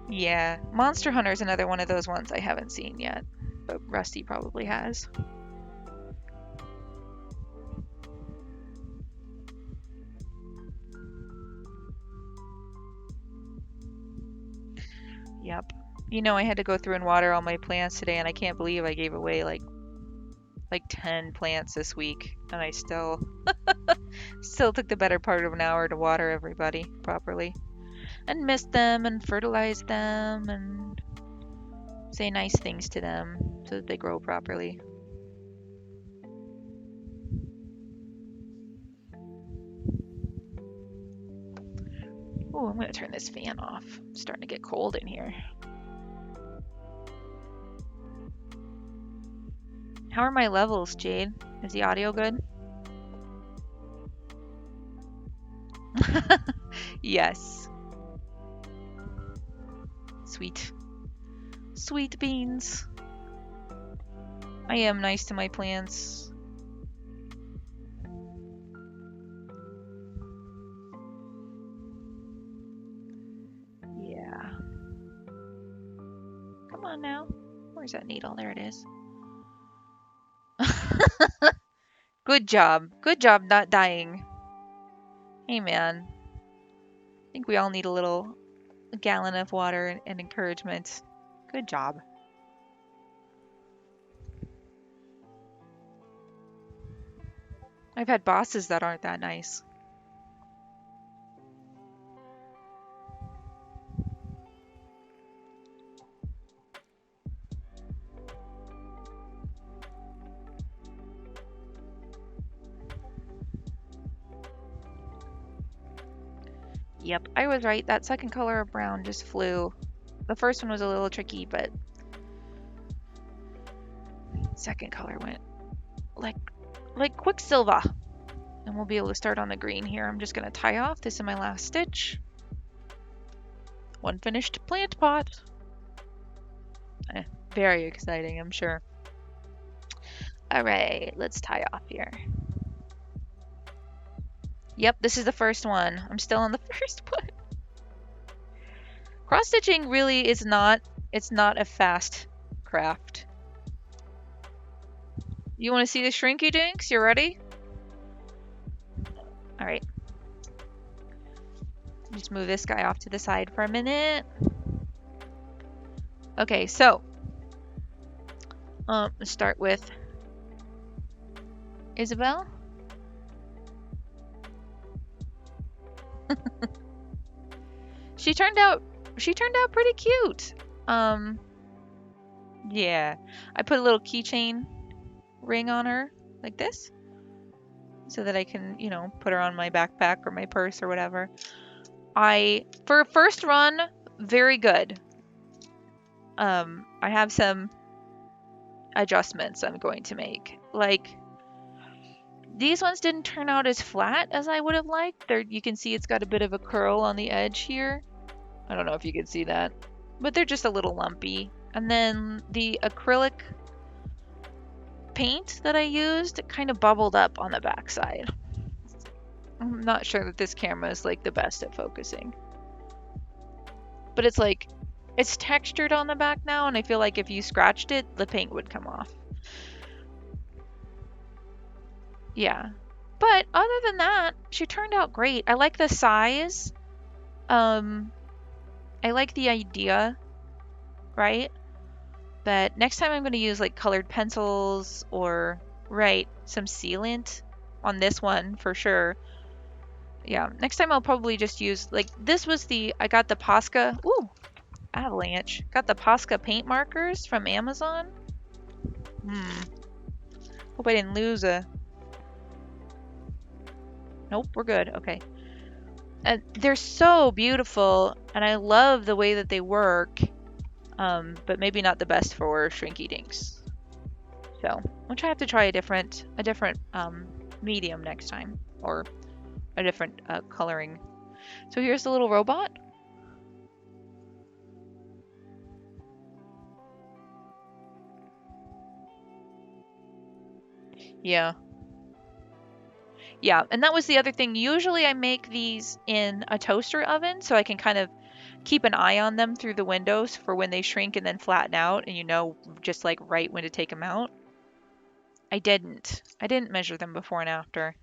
Yeah, Monster Hunter is another one of those ones I haven't seen yet, but Rusty probably has. Yep. You know, I had to go through and water all my plants today, and I can't believe I gave away like 10 plants this week, and I still took the better part of an hour to water everybody properly, and mist them and fertilize them and say nice things to them so that they grow properly. Oh, I'm gonna turn this fan off. It's starting to get cold in here. How are my levels, Jade? Is the audio good? Yes. Sweet. Sweet beans. I am nice to my plants. Yeah. Come on now. Where's that needle? There it is. Good job. Good job not dying. Hey man. I think we all need a gallon of water and encouragement. Good job. I've had bosses that aren't that nice. Yep, I was right. That second color of brown just flew. The first one was a little tricky, but second color went like quicksilver. And we'll be able to start on the green here. I'm just going to tie off. This is my last stitch. One finished plant pot. Very exciting, I'm sure. All right, let's tie off here. Yep, this is the first one. I'm still on the first one. Cross stitching really is not, it's not a fast craft. You want to see the shrinky dinks? You ready? All right. Just move this guy off to the side for a minute. Okay, so let's start with Isabel. She turned out pretty cute. Yeah. I put a little keychain ring on her like this so that I can, you know, put her on my backpack or my purse or whatever. For a first run, very good. I have some adjustments I'm going to make. Like, these ones didn't turn out as flat as I would have liked. You can see it's got a bit of a curl on the edge here. I don't know if you can see that, but they're just a little lumpy. And then the acrylic paint that I used kind of bubbled up on the backside. I'm not sure that this camera is like the best at focusing, but it's like, it's textured on the back now, and I feel like if you scratched it, the paint would come off. Yeah. But other than that, she turned out great. I like the size. I like the idea, right? But next time I'm going to use like colored pencils or, right, some sealant on this one for sure. Yeah, next time I'll probably just use, like, this was I got the Posca, ooh, avalanche. Got the Posca paint markers from Amazon. Hope I didn't lose nope, we're good, okay. And they're so beautiful, and I love the way that they work, but maybe not the best for shrinky dinks. So I'll try to try a different medium next time, or a different coloring. So here's the little robot. Yeah. Yeah, and that was the other thing. Usually I make these in a toaster oven so I can kind of keep an eye on them through the windows for when they shrink and then flatten out, and you know just like right when to take them out. I didn't measure them before and after.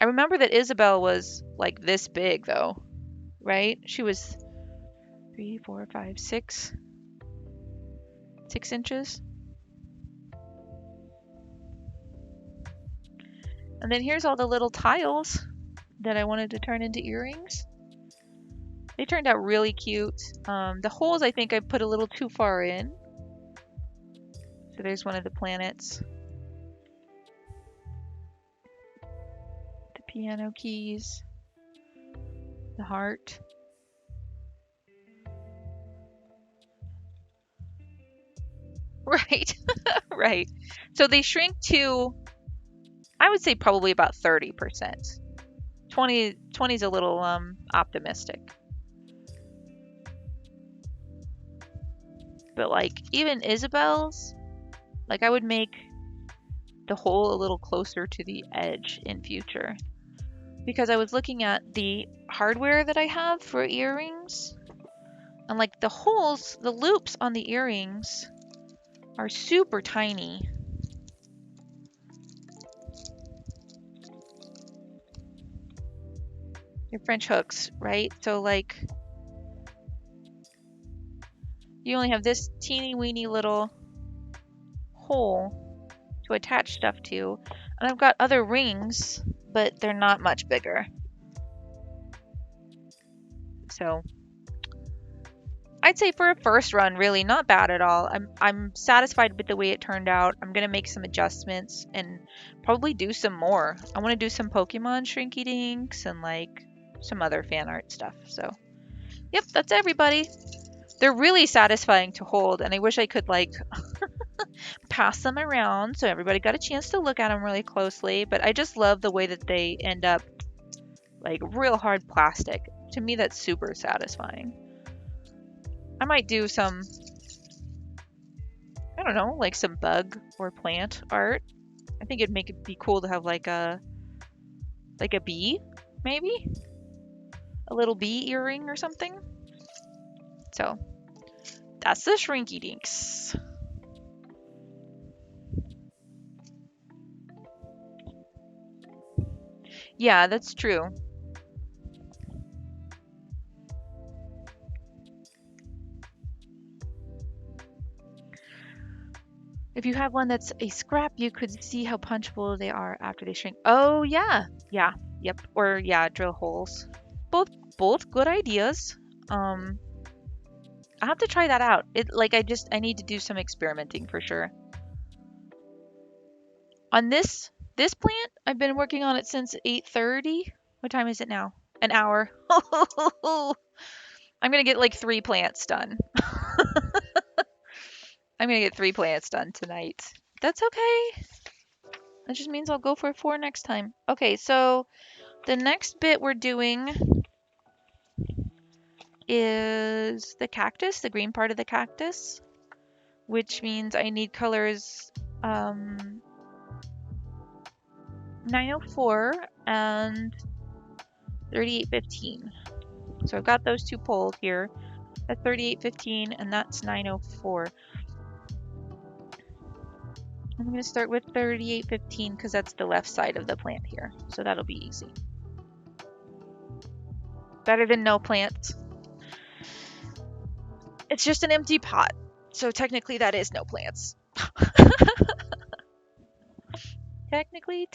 I remember that Isabel was like this big though, right? She was 3, 4, 5, 6 inches. And then here's all the little tiles that I wanted to turn into earrings. They turned out really cute. The holes I think I put a little too far in. So there's one of the planets. The piano keys. The heart. Right, right. So they shrink to, I would say probably about 30%. 20 is a little optimistic. But like even Isabel's, like I would make the hole a little closer to the edge in future. Because I was looking at the hardware that I have for earrings, and like the holes, the loops on the earrings are super tiny. They're French hooks, right? So like you only have this teeny weeny little hole to attach stuff to. And I've got other rings, but they're not much bigger. So I'd say for a first run, really not bad at all. I'm satisfied with the way it turned out. I'm gonna make some adjustments and probably do some more. I want to do some Pokemon shrinky dinks and like some other fan art stuff. So yep, that's everybody. They're really satisfying to hold, and I wish I could like pass them around so everybody got a chance to look at them really closely. But I just love the way that they end up like real hard plastic. To me, that's super satisfying. I might do some, I don't know, like some bug or plant art. I think it'd make it be cool to have like a bee, maybe? A little bee earring or something. So that's the shrinky dinks. Yeah, that's true. If you have one that's a scrap, you could see how punchable they are after they shrink. Oh yeah, yeah, yep. Or yeah, drill holes. Both both good ideas. Um, I'll have to try that out. I need to do some experimenting for sure. On this plant, I've been working on it since 8:30. What time is it now? An hour. I'm gonna get like 3 plants done. I'm gonna get 3 plants done tonight. That's okay. That just means I'll go for 4 next time. Okay, so the next bit we're doing is the cactus, the green part of the cactus, which means I need colors 904 and 3815. So I've got those two pulled here. That's 3815 and that's 904. I'm going to start with 3815 because that's the left side of the plant here. So that'll be easy. Better than no plants. It's just an empty pot. So technically that is no plants. Technically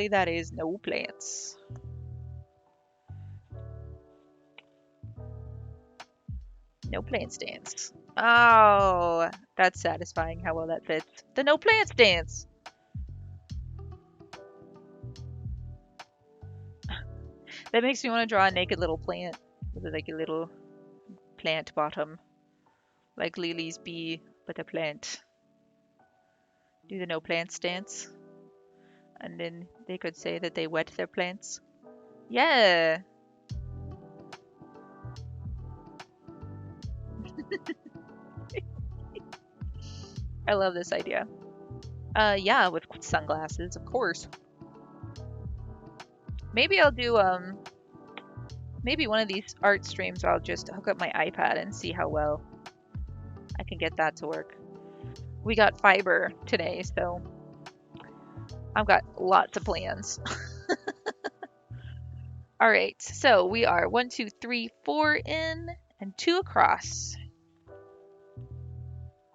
that is no plants. No plant stance. Oh, that's satisfying how well that fits. The no plant stance. That makes me want to draw a naked little plant with like a little plant bottom, like Lily's bee, but a plant. Do the no plant stance, and then they could say that they wet their plants. Yeah. I love this idea. Yeah, with sunglasses, of course. Maybe I'll do maybe one of these art streams where I'll just hook up my iPad and see how well I can get that to work. We got fiber today, so I've got lots of plans. All right, so we are 1, 2, 3, 4 in and 2 across.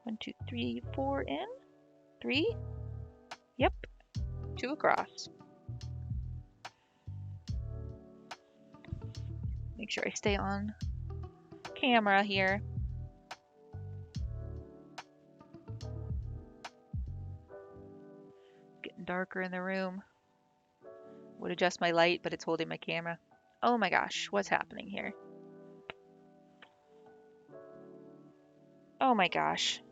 1, 2, 3, 4 in, 3. Yep, 2 across. Make sure I stay on camera here. Getting darker in the room. Would adjust my light, but it's holding my camera. Oh my gosh, what's happening here? Oh my gosh.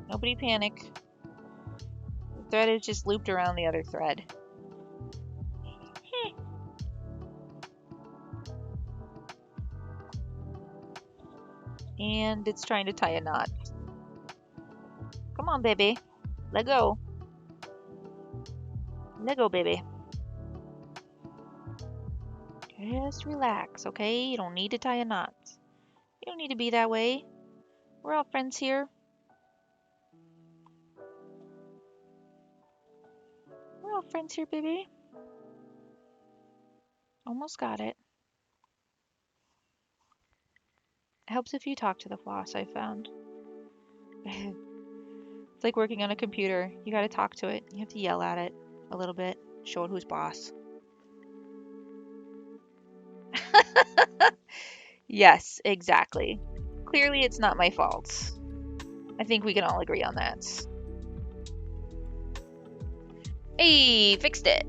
Nobody panic. The thread is just looped around the other thread. And it's trying to tie a knot. Come on, baby. Let go. Let go, baby. Just relax, okay? You don't need to tie a knot. You don't need to be that way. We're all friends here. We're all friends here, baby. Almost got it. It helps if you talk to the floss, I found. It's like working on a computer. You gotta talk to it. You have to yell at it a little bit. Show it who's boss. Yes, exactly. Clearly it's not my fault. I think we can all agree on that. Hey, fixed it.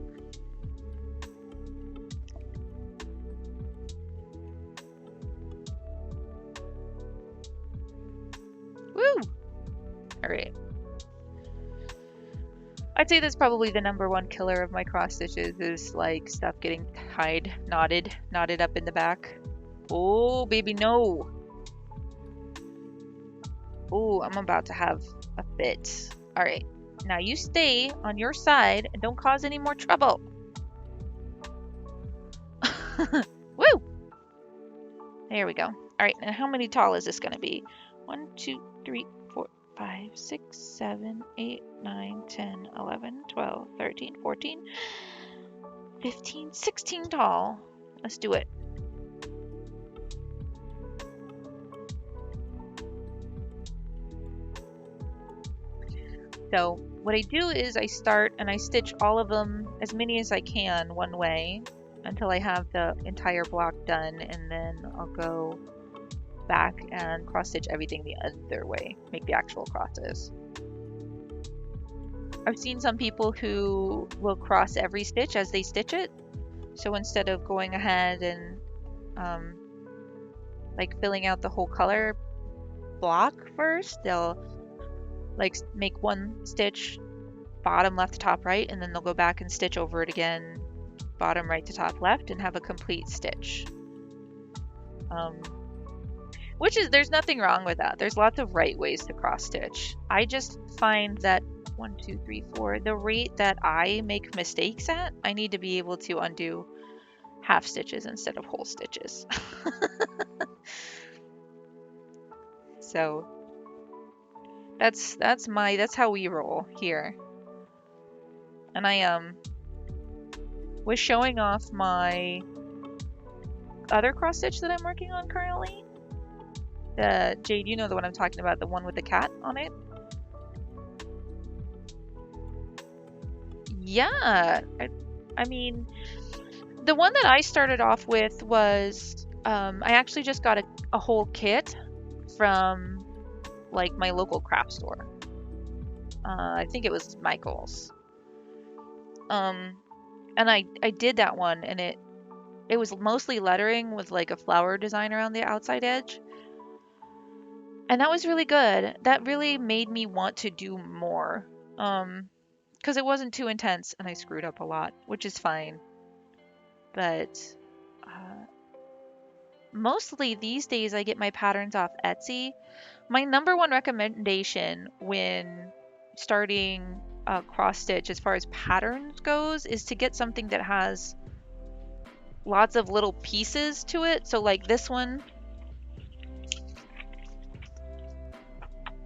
Woo! Alright. I'd say that's probably the #1 killer of my cross stitches is like stuff getting knotted up in the back. Oh, baby, no. Oh, I'm about to have a fit. All right, now you stay on your side and don't cause any more trouble. Woo! There we go. All right, and how many tall is this going to be? 1, 2, 3, 4, 5, 6, 7, 8, 9, 10, 11, 12, 13, 14, 15, 16 tall. Let's do it. So what I do is I start and I stitch all of them, as many as I can, one way until I have the entire block done, and then I'll go back and cross stitch everything the other way, make the actual crosses. I've seen some people who will cross every stitch as they stitch it. So instead of going ahead and like filling out the whole color block first, they'll like make one stitch bottom left to top right, and then they'll go back and stitch over it again bottom right to top left and have a complete stitch. Which is, there's nothing wrong with that. There's lots of right ways to cross stitch. I just find that 1, 2, 3, 4, the rate that I make mistakes at, I need to be able to undo half stitches instead of whole stitches. So that's how we roll here. And I was showing off my other cross stitch that I'm working on currently. The Jade, you know the one I'm talking about, the one with the cat on it. Yeah, I mean, the one that I started off with was I actually just got a whole kit from like my local craft store. I think it was Michael's. And I did that one, and it was mostly lettering with like a flower design around the outside edge. And that was really good. That really made me want to do more. Because it wasn't too intense, and I screwed up a lot, which is fine. But mostly these days I get my patterns off Etsy. My number one recommendation when starting cross stitch as far as patterns goes is to get something that has lots of little pieces to it. So like this one,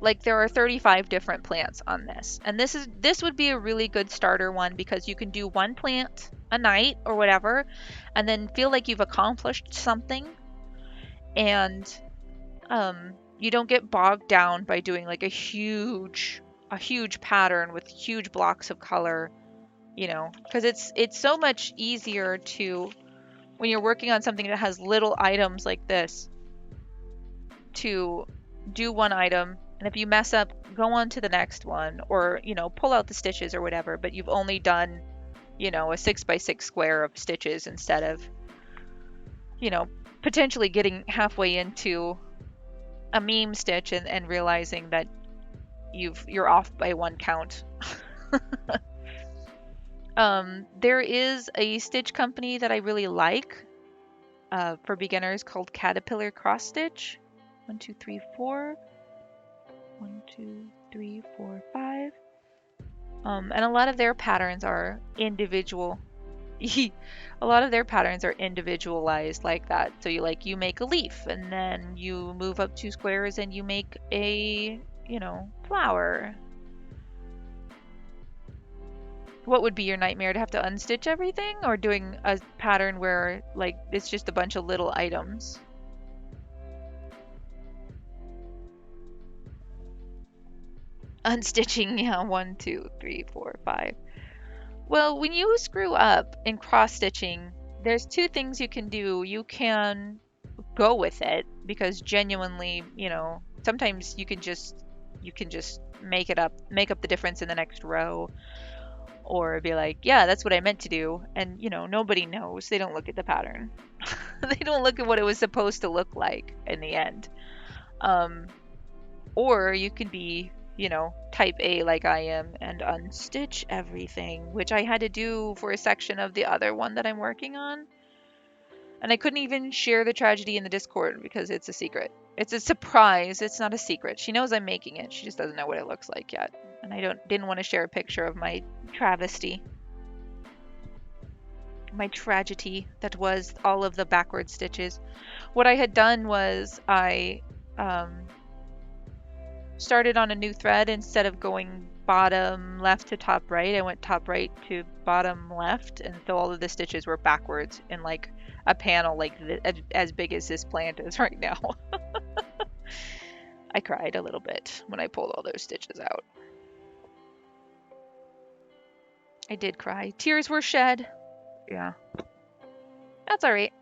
like there are 35 different plants on this, and this would be a really good starter one because you can do one plant a night or whatever and then feel like you've accomplished something, and you don't get bogged down by doing like a huge pattern with huge blocks of color, you know, because it's so much easier to, when you're working on something that has little items like this, to do one item, and if you mess up, go on to the next one, or, you know, pull out the stitches or whatever, but you've only done, you know, a 6x6 square of stitches instead of, you know, potentially getting halfway into a meme stitch and realizing that you're off by one count. There is a stitch company that I really like for beginners called Caterpillar Cross Stitch. 1, 2, 3, 4. 1, 2, 3, 4, 5. And a lot of their patterns are individual. A lot of their patterns are individualized like that. So you make a leaf, and then you move up 2 squares and you make a, you know, flower. What would be your nightmare, to have to unstitch everything, or doing a pattern where like it's just a bunch of little items? Unstitching, yeah, 1, 2, 3, 4, 5. Well, when you screw up in cross stitching, there's 2 things you can do. You can go with it, because genuinely, you know, sometimes you can just make up the difference in the next row, or be like, yeah, that's what I meant to do, and you know, nobody knows. They don't look at the pattern. They don't look at what it was supposed to look like in the end. Or you could be, you know, type A like I am and unstitch everything, which I had to do for a section of the other one that I'm working on. And I couldn't even share the tragedy in the Discord because it's a secret. It's a surprise. It's not a secret. She knows I'm making it. She just doesn't know what it looks like yet. And I didn't want to share a picture of my travesty. my tragedy that was all of the backward stitches. What I had done was I um, started on a new thread instead of going bottom left to top right. I went top right to bottom left, and so all of the stitches were backwards in like a panel like as big as this plant is right now. I cried a little bit when I pulled all those stitches out. I did cry. Tears were shed. Yeah, that's all right.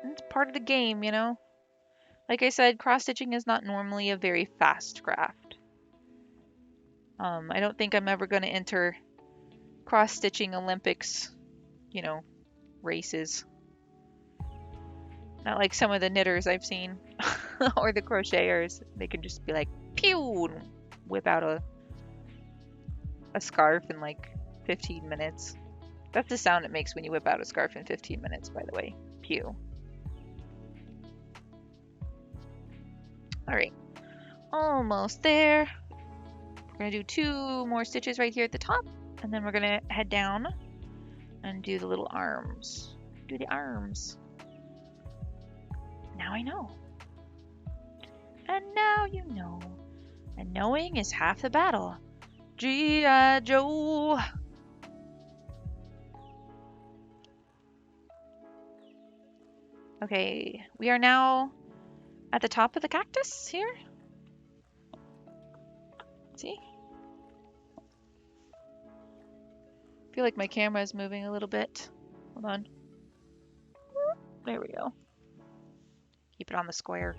It's part of the game, you know? Like I said, cross stitching is not normally a very fast craft. I don't think I'm ever going to enter cross stitching Olympics, you know, races. Not like some of the knitters I've seen or the crocheters. They can just be like, pew, and whip out a scarf in like 15 minutes. That's the sound it makes when you whip out a scarf in 15 minutes, by the way. Pew. All right, almost there. We're gonna do 2 more stitches right here at the top, and then we're gonna head down and do the little arms. Do the arms. Now I know. And now you know. And knowing is half the battle. G.I. Joe. Okay, we are now at the top of the cactus here. See? I feel like my camera is moving a little bit. Hold on. There we go. Keep it on the square.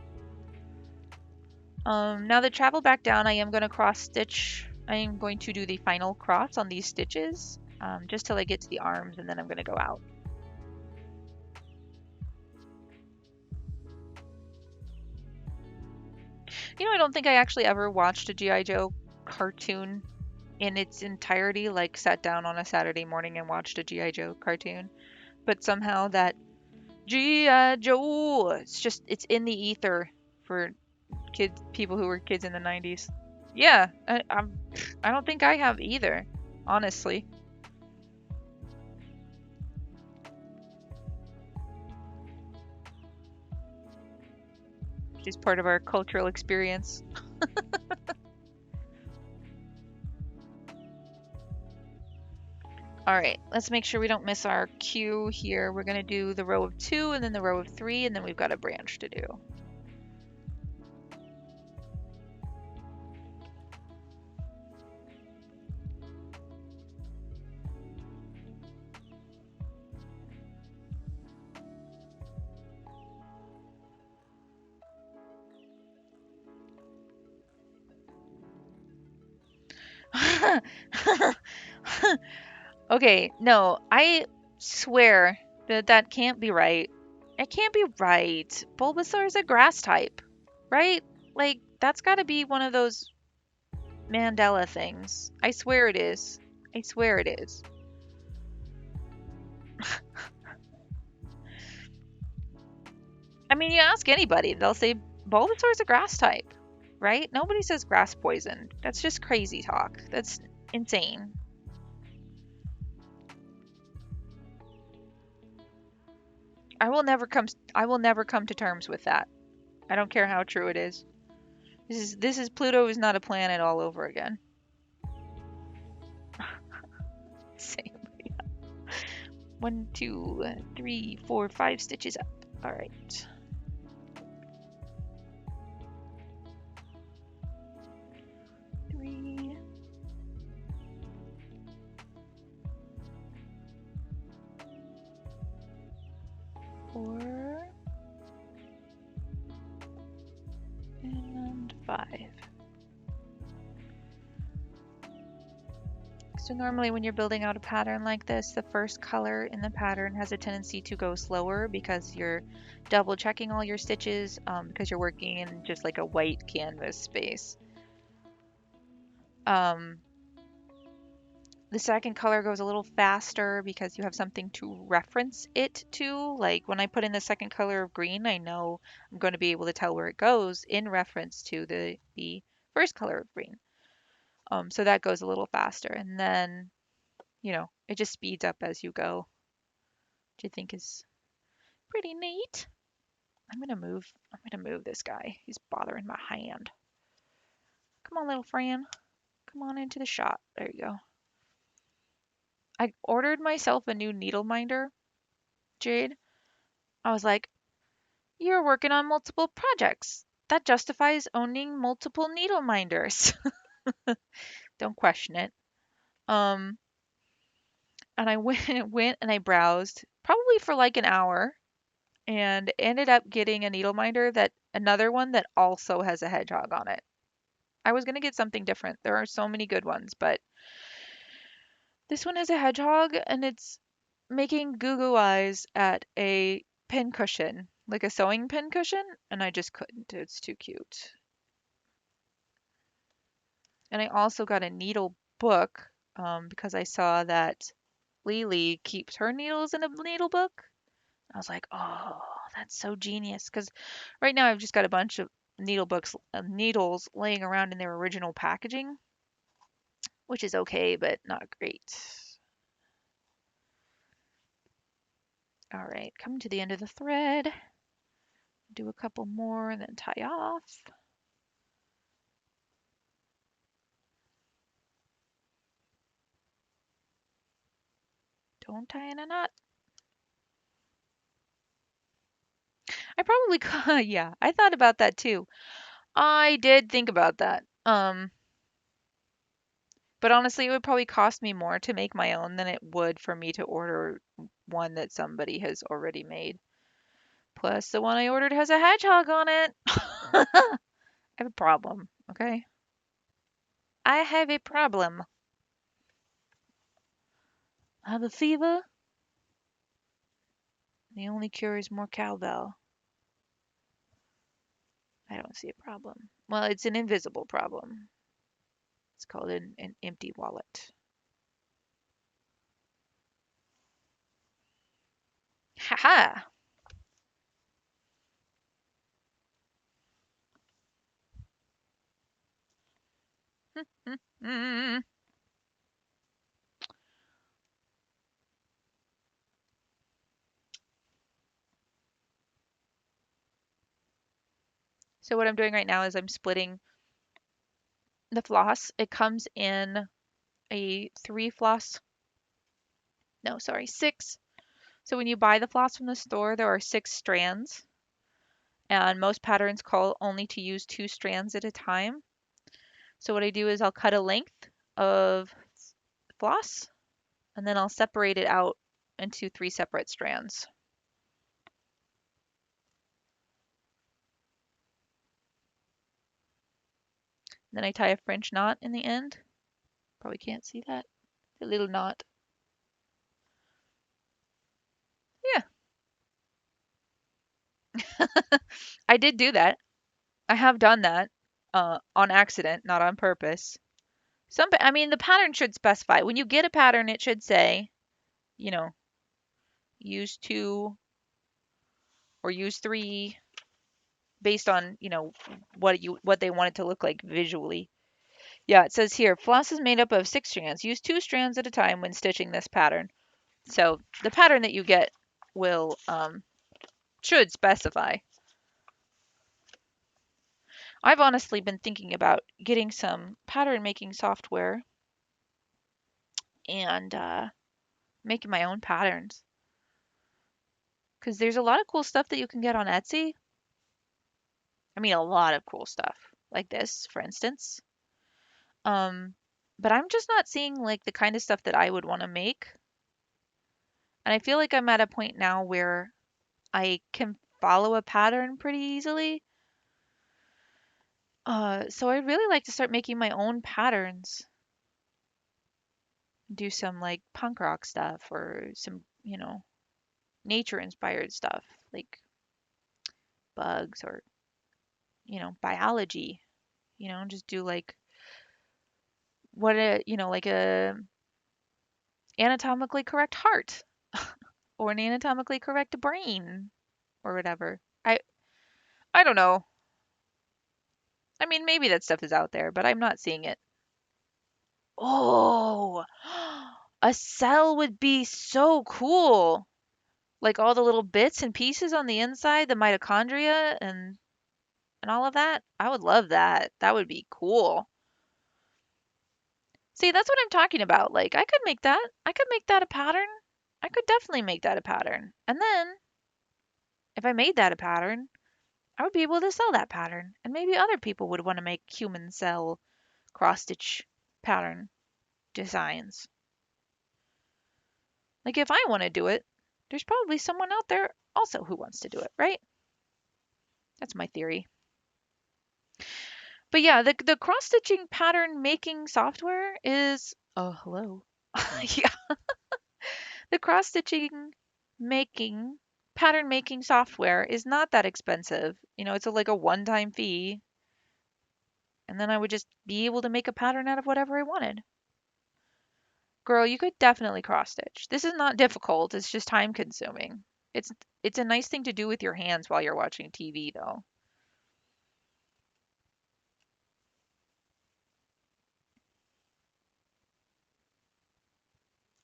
Now to travel back down, I am going to cross stitch. I am going to do the final cross on these stitches, just till I get to the arms, and then I'm going to go out. You know, I don't think I actually ever watched a G.I. Joe cartoon in its entirety, like sat down on a Saturday morning and watched a G.I. Joe cartoon. But somehow that G.I. Joe, it's in the ether for people who were kids in the 90s. Yeah, I don't think I have either, honestly. She's part of our cultural experience. All right, let's make sure we don't miss our cue here. We're gonna do the row of 2 and then the row of 3, and then we've got a branch to do. Okay, no, I swear that that can't be right. It can't be right. Bulbasaur is a grass type, right? Like, that's gotta be one of those Mandela things. I swear it is. I swear it is. I mean, you ask anybody, they'll say Bulbasaur is a grass type, right? Nobody says grass poison. That's just crazy talk. That's insane. I will never come to terms with that. I don't care how true it is. This is Pluto is not a planet all over again. Same. One, two, 3, 4, 5 stitches up. All right. Three. 4. And 5. So normally when you're building out a pattern like this, the first color in the pattern has a tendency to go slower because you're double checking all your stitches, because you're working in just like a white canvas space. The second color goes a little faster because you have something to reference it to. Like when I put in the second color of green, I know I'm going to be able to tell where it goes in reference to the first color of green. So that goes a little faster. And then, you know, it just speeds up as you go. which I think is pretty neat. I'm gonna move this guy. He's bothering my hand. Come on, little Fran. Come on into the shot. There you go. I ordered myself a new needle minder, Jade. I was like, you're working on multiple projects. That justifies owning multiple needle minders. Don't question it. Um, and I went and I browsed probably for like an hour and ended up getting a needle minder that another one that also has a hedgehog on it. I was gonna get something different. There are so many good ones, but this one has a hedgehog and it's making goo goo eyes at a pin cushion, like a sewing pin cushion, and I just couldn't. It's too cute. And I also got a needle book because I saw that Lily keeps her needles in a needle book. I was like, oh, that's so genius. Because right now I've just got a bunch of needle books, needles laying around in their original packaging, which is okay, but not great. All right, coming to the end of the thread. Do a couple more and then tie off. Don't tie in a knot. I probably could, yeah, I thought about that too. I did think about that. But honestly, it would probably cost me more to make my own than it would for me to order one that somebody has already made. Plus, the one I ordered has a hedgehog on it. I have a problem, okay? I have a problem. I have a fever. The only cure is more cowbell. I don't see a problem. Well, it's an invisible problem. It's called an empty wallet. Ha ha! Mm. So what I'm doing right now is I'm splitting the floss. It comes in a three floss, no, sorry, six. So when you buy the floss from the store, there are six strands, and most patterns call only to use two strands at a time. So what I do is I'll cut a length of floss, and then I'll separate it out into three separate strands. Then I tie a French knot in the end. Probably can't see that. A little knot. Yeah, I did do that. I have done that on accident, not on purpose. I mean, the pattern should specify. When you get a pattern, it should say, you know, use two or use three based on, what they want it to look like visually. Yeah, it says here, floss is made up of six strands. Use two strands at a time when stitching this pattern. So the pattern that you get will should specify. I've honestly been thinking about getting some pattern making software and making my own patterns because there's a lot of cool stuff that you can get on Etsy. I mean, a lot of cool stuff like this, for instance. Um, but I'm just not seeing like the kind of stuff that I would want to make. And I feel like I'm at a point now where I can follow a pattern pretty easily. So I'd really like to start making my own patterns. Do some like punk rock stuff or some, nature inspired stuff like bugs or, biology. Just do like like a anatomically correct heart or an anatomically correct brain or whatever. I don't know. I mean, maybe that stuff is out there, but I'm not seeing it. Oh, a cell would be so cool. Like all the little bits and pieces on the inside, the mitochondria and all of that. I would love that. That would be cool. See, that's what I'm talking about. Like I could make that. I could make that a pattern. I could definitely make that a pattern. And then if I made that a pattern, I would be able to sell that pattern. And maybe other people would want to make human cell cross stitch pattern designs. Like if I want to do it, there's probably someone out there also who wants to do it, right? That's my theory. But yeah, the cross stitching pattern making software is oh hello. Yeah, the cross stitching making pattern making software is not that expensive. It's like a one-time fee, and then I would just be able to make a pattern out of whatever I wanted. Girl, you could definitely cross stitch. This is not difficult, it's just time consuming. It's it's a nice thing to do with your hands while you're watching TV though.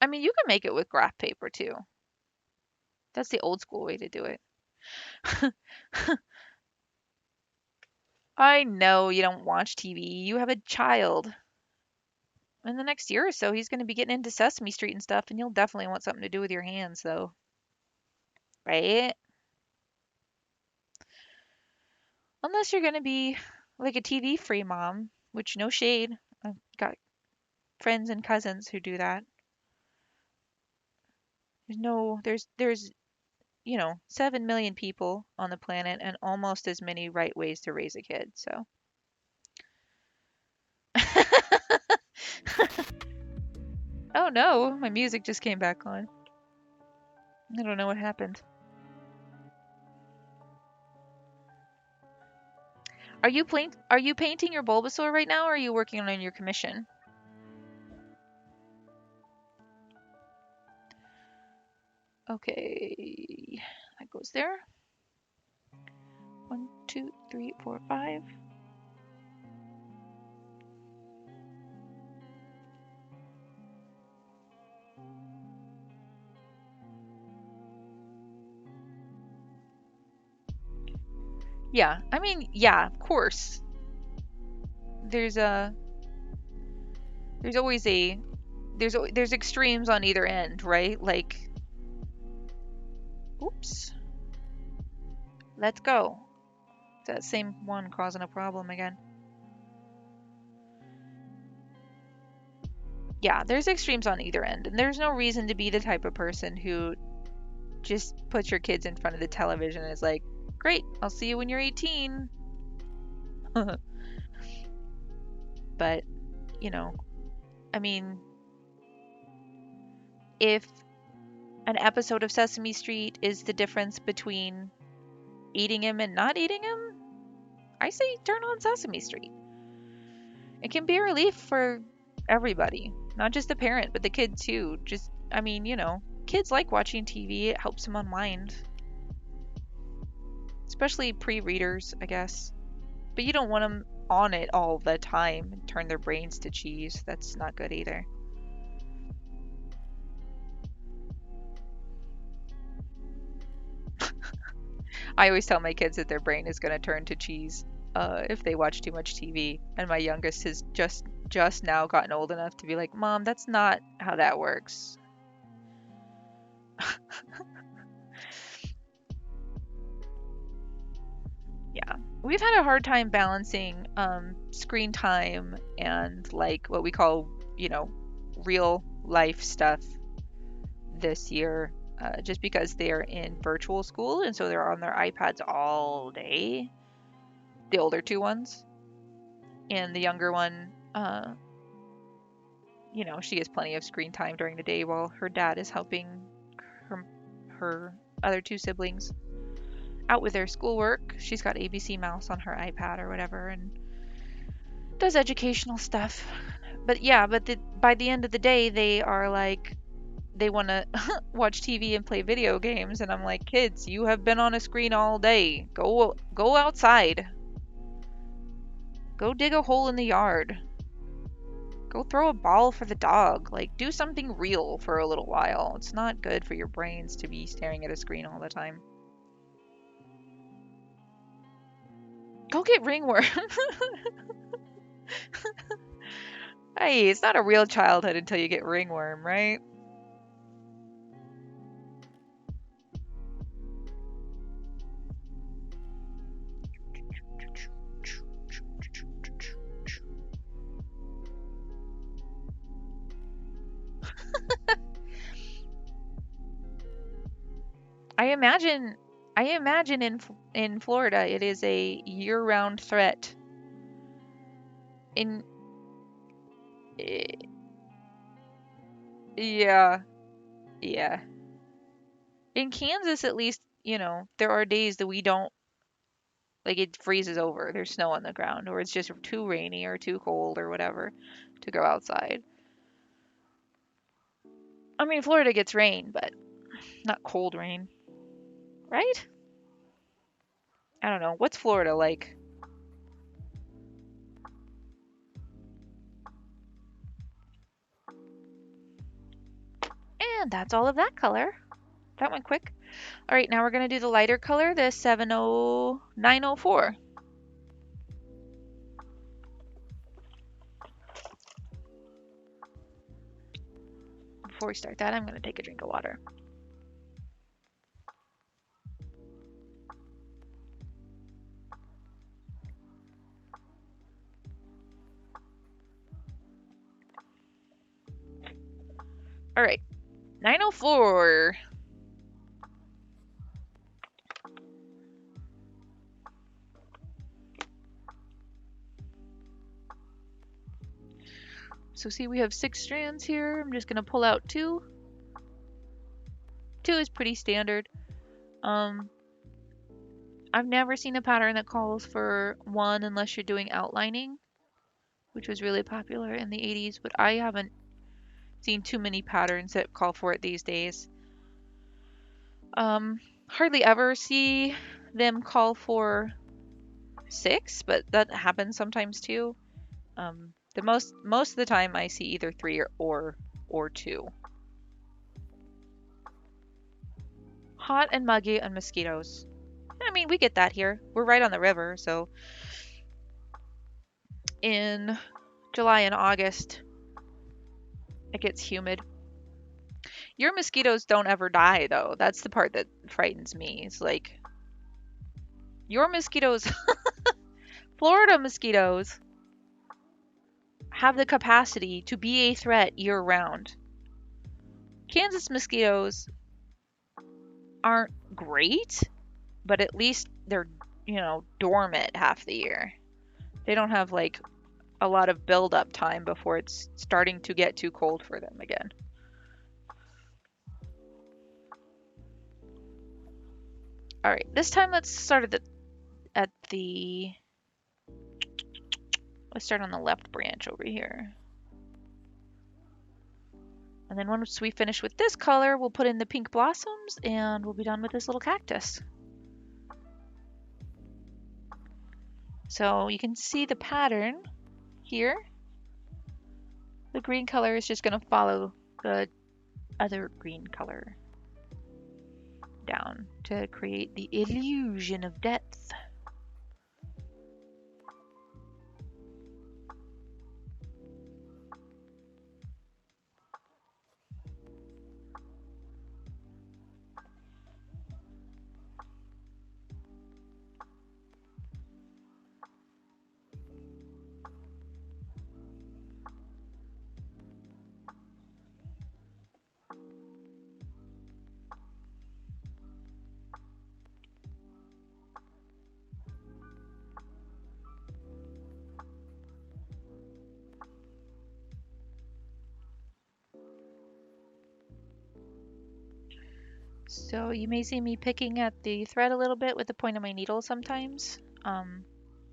I mean, you can make it with graph paper too. That's the old school way to do it. I know you don't watch TV. You have a child. In the next year or so, he's going to be getting into Sesame Street and stuff, and you'll definitely want something to do with your hands, though. Right? Unless you're going to be like a TV free mom, which no shade. I've got friends and cousins who do that. There's 7 million people on the planet and almost as many right ways to raise a kid. So, oh no, my music just came back on. I don't know what happened. Are you painting your Bulbasaur right now or are you working on your commission? Okay. That goes there. 1, 2, 3, 4, 5. Yeah, I mean, yeah, of course. There's a there's always a there's extremes on either end, right? Like, oops. Let's go. That same one causing a problem again. Yeah, there's extremes on either end, and there's no reason to be the type of person who just puts your kids in front of the television and is like, "Great, I'll see you when you're 18." But, you know, I mean, if an episode of Sesame Street is the difference between eating him and not eating him, I say turn on Sesame Street. It can be a relief for everybody, not just the parent, but the kid too. Just, I mean, kids like watching TV, it helps them unwind, especially pre readers, I guess. But you don't want them on it all the time and turn their brains to cheese. That's not good either. I always tell my kids that their brain is going to turn to cheese if they watch too much TV. And my youngest has just now gotten old enough to be like, "Mom, that's not how that works." Yeah, we've had a hard time balancing screen time and like what we call, real life stuff this year, just because they're in virtual school and so they're on their iPads all day. The older two ones, and the younger one, she has plenty of screen time during the day while her dad is helping her, her other two siblings out with their schoolwork. She's got ABC Mouse on her iPad or whatever and does educational stuff. But yeah, by the end of the day, they are like, they want to watch TV and play video games. And I'm like, kids, you have been on a screen all day. Go outside. Go dig a hole in the yard. Go throw a ball for the dog. Like, do something real for a little while. It's not good for your brains to be staring at a screen all the time. Go get ringworm. Hey, it's not a real childhood until you get ringworm, right? I imagine I imagine in Florida it is a year-round threat. In eh, yeah, yeah. In Kansas at least, there are days that we don't like it freezes over. There's snow on the ground or it's just too rainy or too cold or whatever to go outside. I mean, Florida gets rain, but not cold rain, right? I don't know. What's Florida like? And that's all of that color. That went quick. All right, now we're going to do the lighter color, the 70904. Before we start that, I'm going to take a drink of water. All right, 904. So see, we have 6 strands here. I'm just going to pull out 2. 2 is pretty standard. I've never seen a pattern that calls for 1 unless you're doing outlining, which was really popular in the 80s, but I haven't seen too many patterns that call for it these days. Hardly ever see them call for 6, but that happens sometimes too. The most of the time I see either 3 or 2. Hot and muggy and mosquitoes. I mean, we get that here. We're right on the river, so in July and August it gets humid. Your mosquitoes don't ever die though. That's the part that frightens me. It's like your mosquitoes, Florida mosquitoes, have the capacity to be a threat year round. Kansas mosquitoes aren't great, but at least they're, dormant half the year. They don't have like a lot of build-up time before it's starting to get too cold for them again. All right, this time let's start let's start on the left branch over here. And then once we finish with this color, we'll put in the pink blossoms and we'll be done with this little cactus. So you can see the pattern here. The green color is just going to follow the other green color down to create the illusion of depth. So you may see me picking at the thread a little bit with the point of my needle sometimes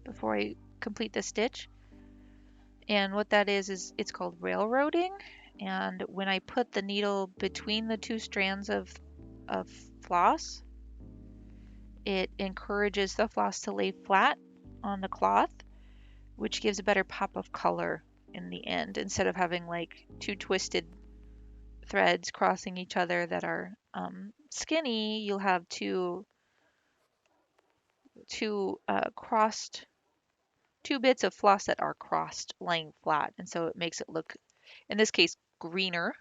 before I complete the stitch. And what that is it's called railroading. And when I put the needle between the 2 strands of floss, it encourages the floss to lay flat on the cloth, which gives a better pop of color in the end, instead of having like two twisted threads crossing each other that are skinny. You'll have crossed two bits of floss that are crossed laying flat, and so it makes it look, in this case, greener,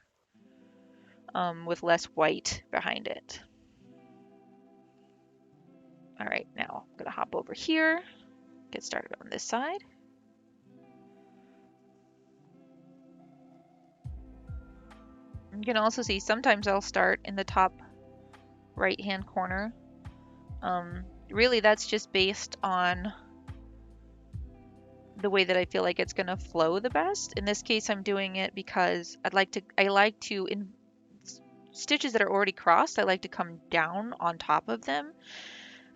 with less white behind it. All right, now I'm gonna hop over here, get started on this side. You can also see sometimes I'll start in the top right hand corner. Really that's just based on the way that I feel like it's gonna flow the best. In this case, I'm doing it because I like to, in stitches that are already crossed, I like to come down on top of them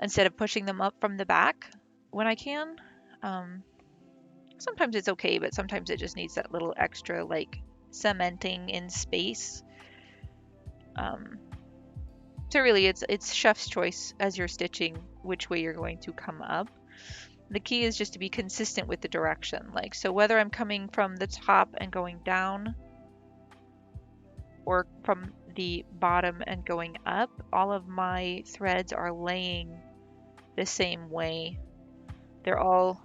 instead of pushing them up from the back when I can. Sometimes it's okay, but sometimes it just needs that little extra like cementing in space. So really it's chef's choice as you're stitching which way you're going to come up. The key is just to be consistent with the direction. Like, so whether I'm coming from the top and going down or from the bottom and going up, all of my threads are laying the same way. They're all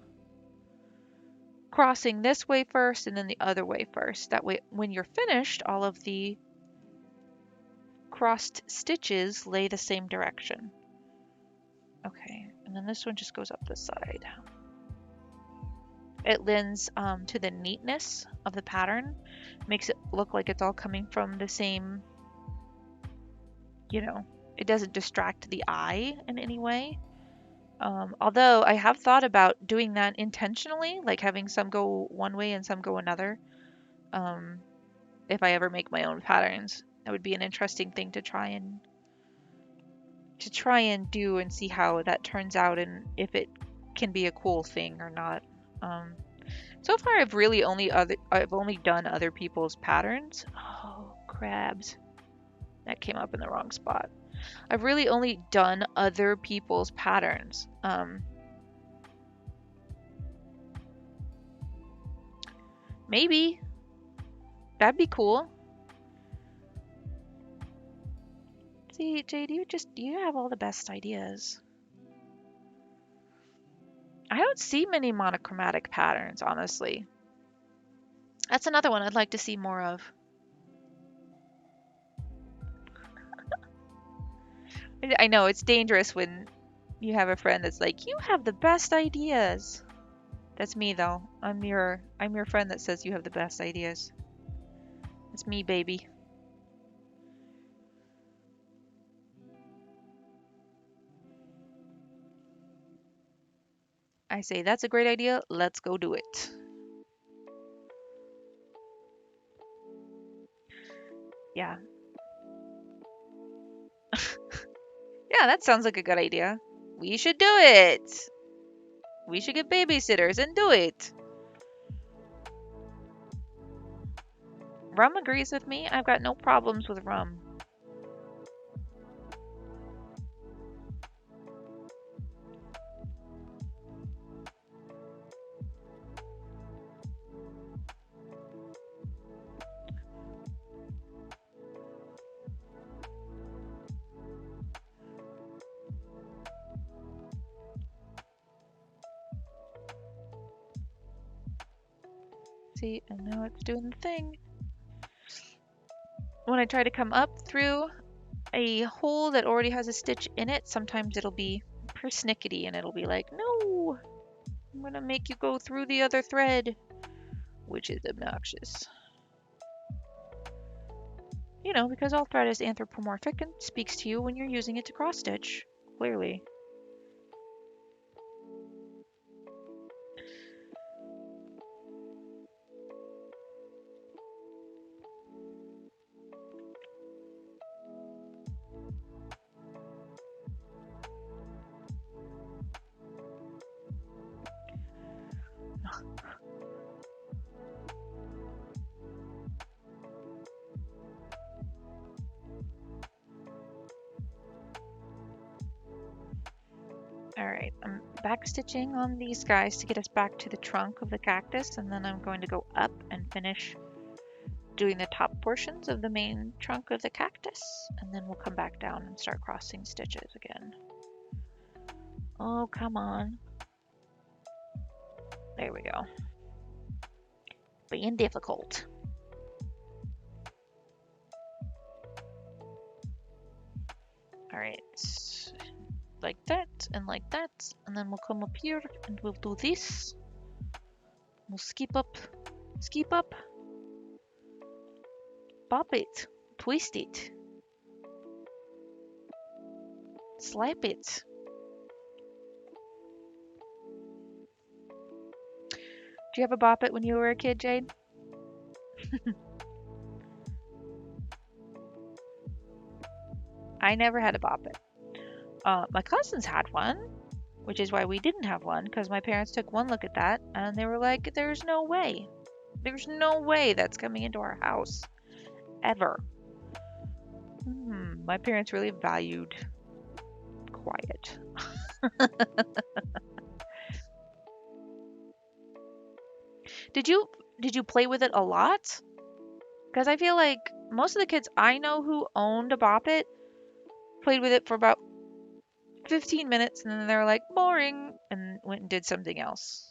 crossing this way first and then the other way first. That way, when you're finished, all of the crossed stitches lay the same direction. Okay, and then this one just goes up the side. It lends to the neatness of the pattern, makes it look like it's all coming from the same, it doesn't distract the eye in any way. Although I have thought about doing that intentionally, like having some go one way and some go another. If I ever make my own patterns, that would be an interesting thing to try and do and see how that turns out and if it can be a cool thing or not. So far, I've only done other people's patterns. Oh, crabs! That came up in the wrong spot. I've really only done other people's patterns. Maybe that'd be cool. See, Jade, you have all the best ideas. I don't see many monochromatic patterns, honestly. That's another one I'd like to see more of. I know it's dangerous when you have a friend that's like, you have the best ideas. That's me though. I'm your friend that says you have the best ideas. It's me, baby. I say that's a great idea. Let's go do it. Yeah. Yeah, that sounds like a good idea. We should do it. We should get babysitters and do it. Rum agrees with me. I've got no problems with rum. See, and now it's doing the thing. When I try to come up through a hole that already has a stitch in it, sometimes it'll be persnickety and it'll be like, no, I'm gonna make you go through the other thread, which is obnoxious. Because all thread is anthropomorphic and speaks to you when you're using it to cross stitch, clearly. back stitching on these guys to get us back to the trunk of the cactus, and then I'm going to go up and finish doing the top portions of the main trunk of the cactus, and then we'll come back down and start crossing stitches again. Oh, come on. There we go. Being difficult. Alright, like that, and then we'll come up here and we'll do this. We'll skip up, pop it, twist it, slap it. Do you have a bop it when you were a kid, Jade? I never had a bop it. My cousins had one, which is why we didn't have one, because my parents took one look at that and they were like, there's no way. There's no way that's coming into our house. Ever. My parents really valued quiet. Did you play with it a lot? Because I feel like most of the kids I know who owned a Bop It played with it for about 15 minutes and then they were like, boring, and went and did something else.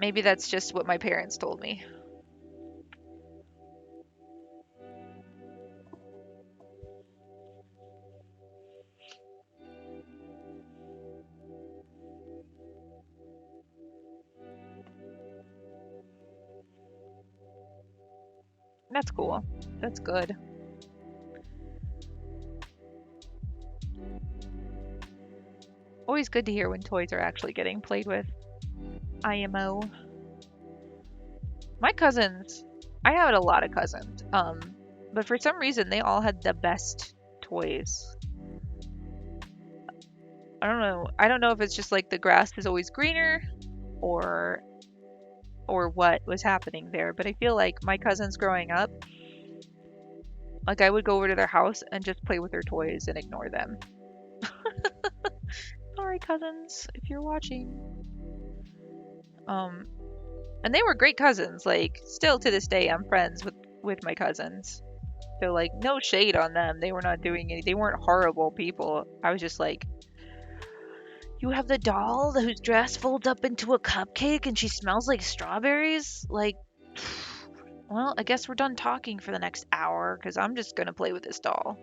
Maybe that's just what my parents told me. That's cool. That's good. Always good to hear when toys are actually getting played with. IMO. My cousins, I had a lot of cousins, but for some reason they all had the best toys. I don't know. I don't know if it's just like the grass is always greener or what was happening there, but I feel like my cousins growing up, like I would go over to their house and just play with their toys and ignore them. Sorry, cousins, if you're watching. And they were great cousins. Like, still to this day, I'm friends with my cousins. So, like, no shade on them. They were not doing any. They weren't horrible people. I was just like, you have the doll whose dress folds up into a cupcake and she smells like strawberries? Like, well, I guess we're done talking for the next hour because I'm just gonna play with this doll.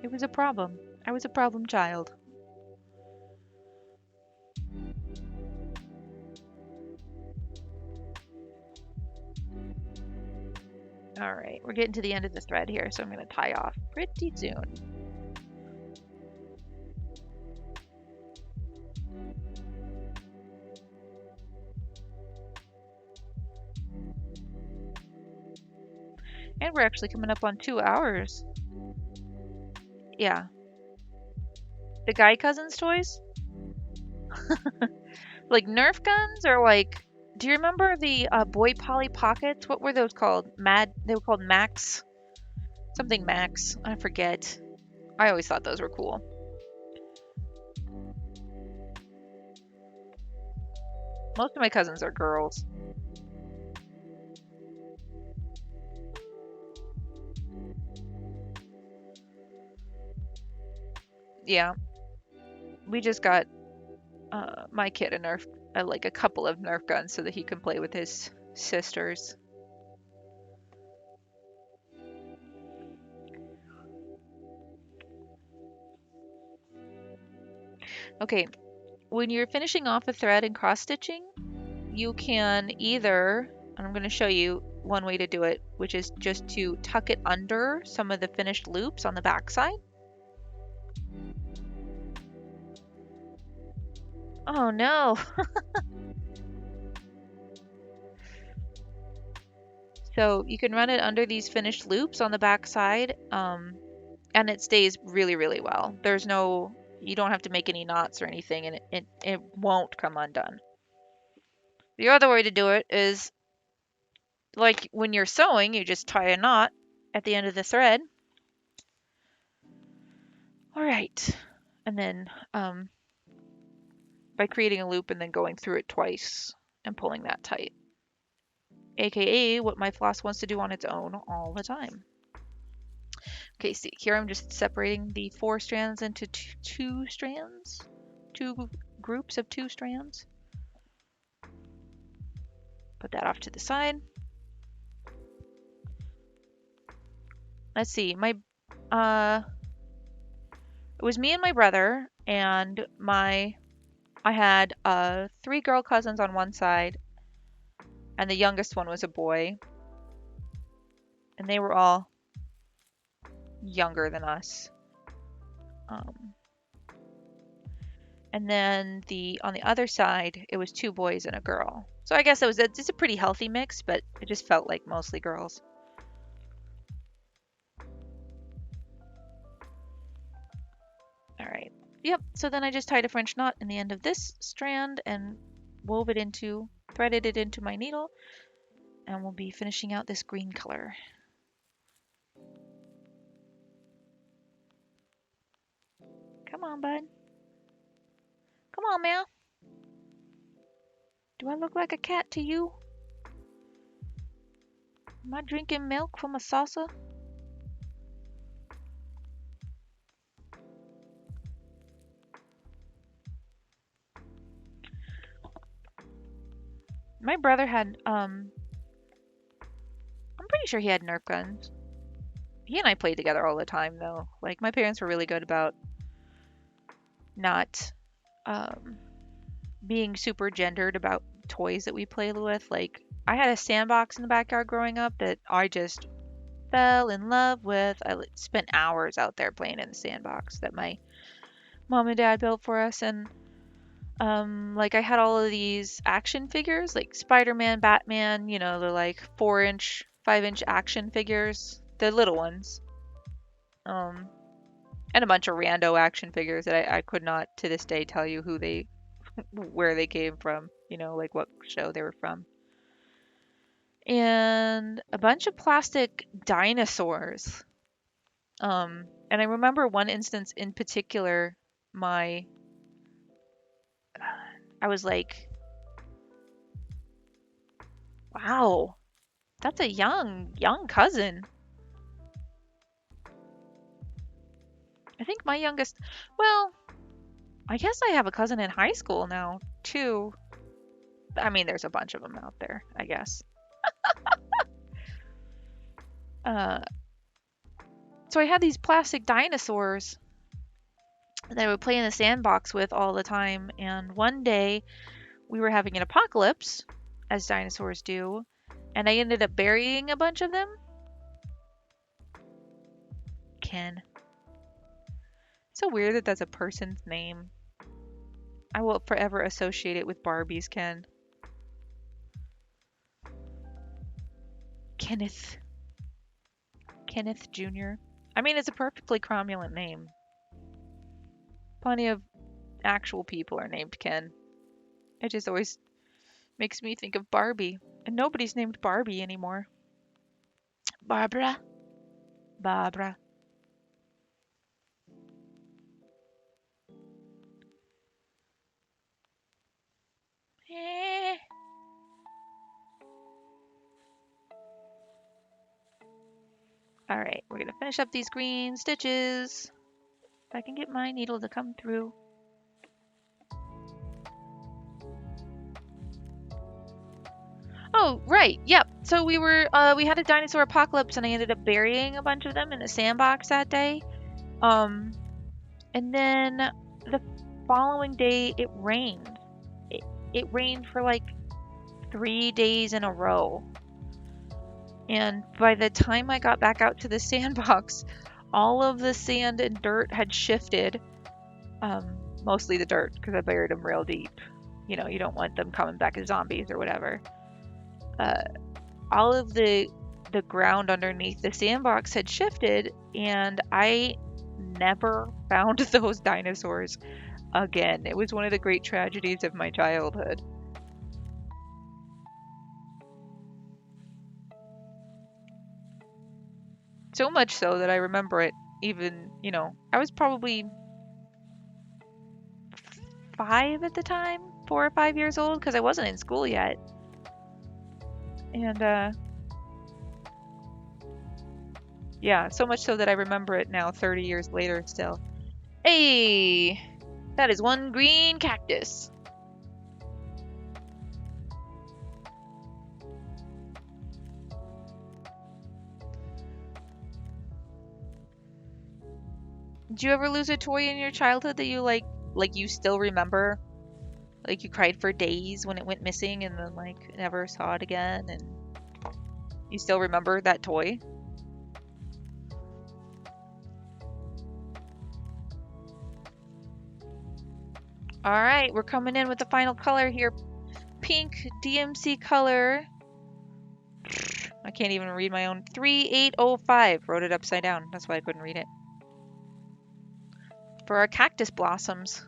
It was a problem. I was a problem child. All right, we're getting to the end of the thread here, so I'm going to tie off pretty soon. And we're actually coming up on 2 hours. Yeah. The Guy Cousins toys? Like Nerf guns or like, do you remember the Boy Polly Pockets? What were those called? They were called Max. Something Max. I forget. I always thought those were cool. Most of my cousins are girls. Yeah. We just got my kid a Nerf, like a couple of Nerf guns so that he can play with his sisters. Okay, when you're finishing off a thread and cross stitching, you can either, and I'm going to show you one way to do it, which is just to tuck it under some of the finished loops on the back side. Oh no. So you can run it under these finished loops on the back side, and it stays really, really well. There's no, you don't have to make any knots or anything, and it won't come undone. The other way to do it is like when you're sewing, you just tie a knot at the end of the thread. All right. And then by creating a loop and then going through it twice and pulling that tight, aka what my floss wants to do on its own all the time. Okay, see, here I'm just separating the 4 strands into two strands, 2 groups of 2 strands. Put that off to the side. Let's see, it was me and my brother, and I had 3 girl cousins on one side, and the youngest one was a boy, and they were all younger than us. And then on the other side, it was 2 boys and a girl. So I guess it's a pretty healthy mix, but it just felt like mostly girls. All right. Yep. So then I just tied a French knot in the end of this strand and threaded it into my needle, and we'll be finishing out this green color. Come on, bud. Come on, man. Do I look like a cat to you? Am I drinking milk from a saucer? My brother had, I'm pretty sure he had Nerf guns. He and I played together all the time, though. Like, my parents were really good about not being super gendered about toys that we played with. Like, I had a sandbox in the backyard growing up that I just fell in love with. I spent hours out there playing in the sandbox that my mom and dad built for us. And like, I had all of these action figures, like Spider-Man, Batman, you know, they're like 4-inch, 5-inch action figures, the little ones. And a bunch of rando action figures that I could not to this day tell you where they came from, you know, like what show they were from. And a bunch of plastic dinosaurs. And I remember one instance in particular, I was like, wow, that's a young cousin. I think my youngest, well, I guess I have a cousin in high school now, too. I mean, there's a bunch of them out there, I guess. So I had these plastic dinosaurs that I would play in the sandbox with all the time. And one day we were having an apocalypse, as dinosaurs do, and I ended up burying a bunch of them. Ken. So weird that that's a person's name. I will forever associate it with Barbie's Ken. Kenneth. Kenneth Jr. I mean, it's a perfectly cromulent name. Plenty of actual people are named Ken. It just always makes me think of Barbie. And nobody's named Barbie anymore. Barbara. Barbara. Eh. All right, we're gonna finish up these green stitches. If I can get my needle to come through. Oh, right. Yep. So we had a dinosaur apocalypse and I ended up burying a bunch of them in a sandbox that day. And then the following day it rained. It rained for like 3 days in a row. And by the time I got back out to the sandbox, all of the sand and dirt had shifted. Mostly the dirt because I buried them real deep. You know, you don't want them coming back as zombies or whatever. All of the ground underneath the sandbox had shifted, and I never found those dinosaurs again. It was one of the great tragedies of my childhood. So much so that I remember it even, I was probably 5 at the time, 4 or 5 years old, because I wasn't in school yet. And yeah, so much so that I remember it now 30 years later still. Hey, that is one green cactus. Did you ever lose a toy in your childhood that you like you still remember? Like you cried for days when it went missing and then like never saw it again and you still remember that toy? All right, we're coming in with the final color here. Pink DMC color. I can't even read my own. 3805. Wrote it upside down. That's why I couldn't read it. For our cactus blossoms.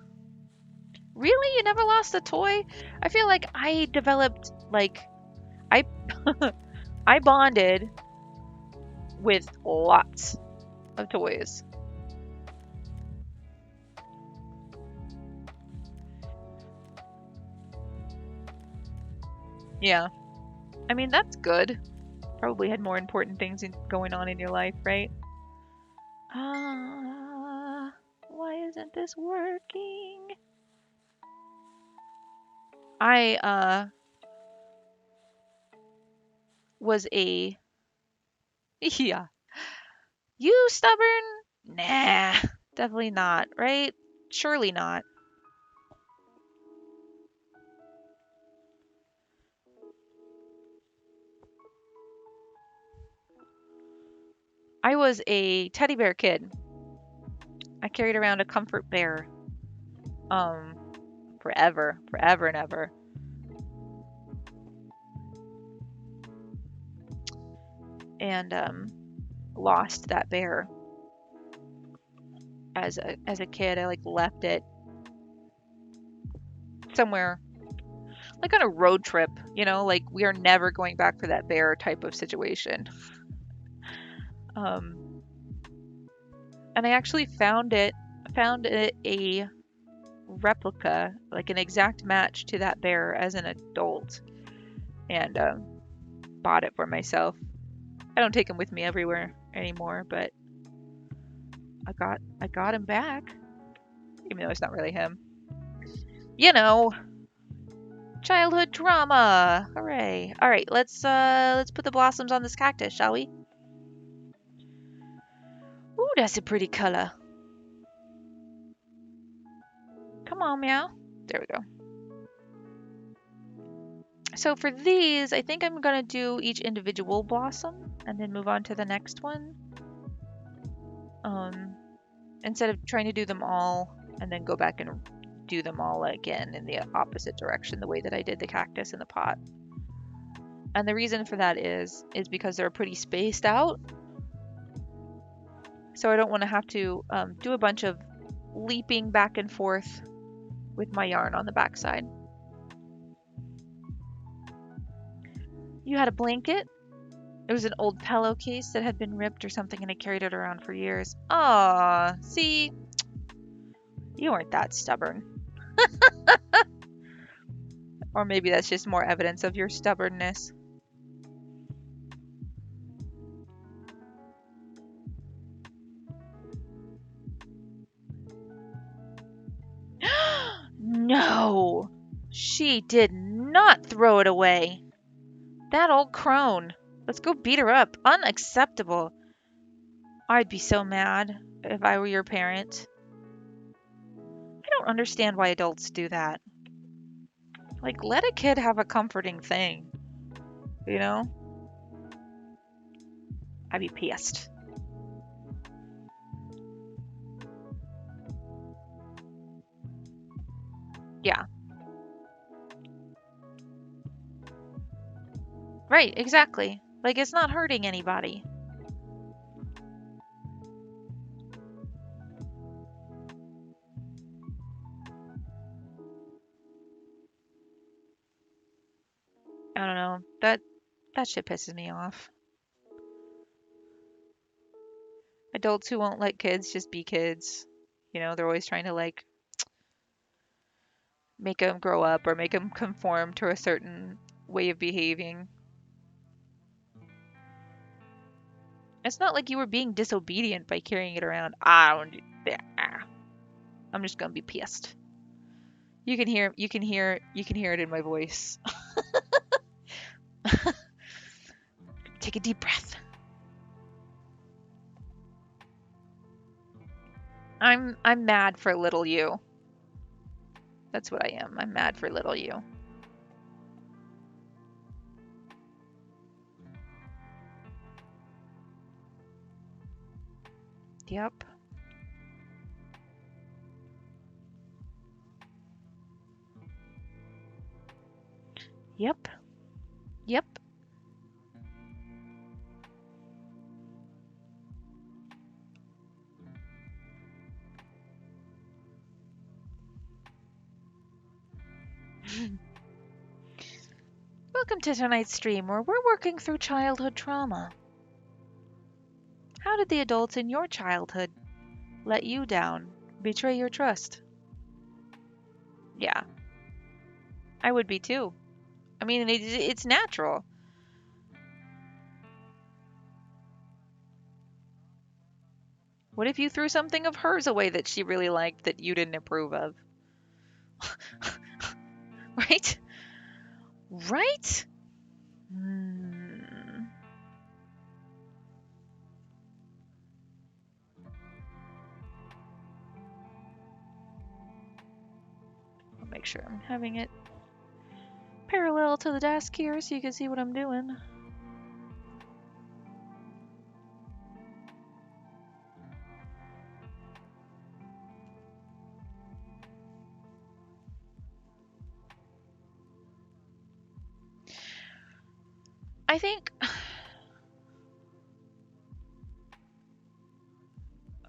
Really? You never lost a toy? I feel like I developed I I bonded with lots of toys. Yeah. I mean, that's good. Probably had more important things going on in your life, right? Why isn't this working? I was a yeah. You stubborn? Nah, definitely not, right? Surely not. I was a teddy bear kid. I carried around a comfort bear um forever, forever and ever. And lost that bear as a kid. I like left it somewhere like on a road trip, like we are never going back for that bear type of situation. Um and I actually found it a replica, like an exact match to that bear as an adult and bought it for myself. I don't take him with me everywhere anymore, but I got him back, even though it's not really him. You know, childhood trauma. Hooray. All right, let's put the blossoms on this cactus, shall we? Ooh, that's a pretty color. Come on, meow. There we go. So for these, I think I'm gonna do each individual blossom and then move on to the next one. Um, Instead of trying to do them all and then go back and do them all again in the opposite direction, the way that I did the cactus in the pot. And the reason for that is because they're pretty spaced out. So I don't want to have to do a bunch of leaping back and forth with my yarn on the backside. You had a blanket. It was an old pillowcase that had been ripped or something, and I carried it around for years. Ah, see, you weren't that stubborn. Or maybe that's just more evidence of your stubbornness. No, she did not throw it away. That old crone. Let's go beat her up. Unacceptable. I'd be so mad if I were your parent. I don't understand why adults do that. Like, let a kid have a comforting thing, you know? I'd be pissed. Yeah, right, exactly. Like, it's not hurting anybody. I don't know. That shit pisses me off. Adults who won't let kids just be kids. You know, they're always trying to like make them grow up or make them conform to a certain way of behaving. It's not like you were being disobedient by carrying it around. I don't. Ah, I'm just gonna be pissed. You can hear it in my voice. Take a deep breath. I'm mad for little you. That's what I am. I'm mad for little you. Yep. Yep. Yep. Welcome to tonight's stream where we're working through childhood trauma. How did the adults in your childhood let you down, betray your trust? Yeah, I would be too. I mean, it's natural. What if you threw something of hers away that she really liked that you didn't approve of? Right? Right? Hmm. I'll make sure I'm having it parallel to the desk here so you can see what I'm doing. I think.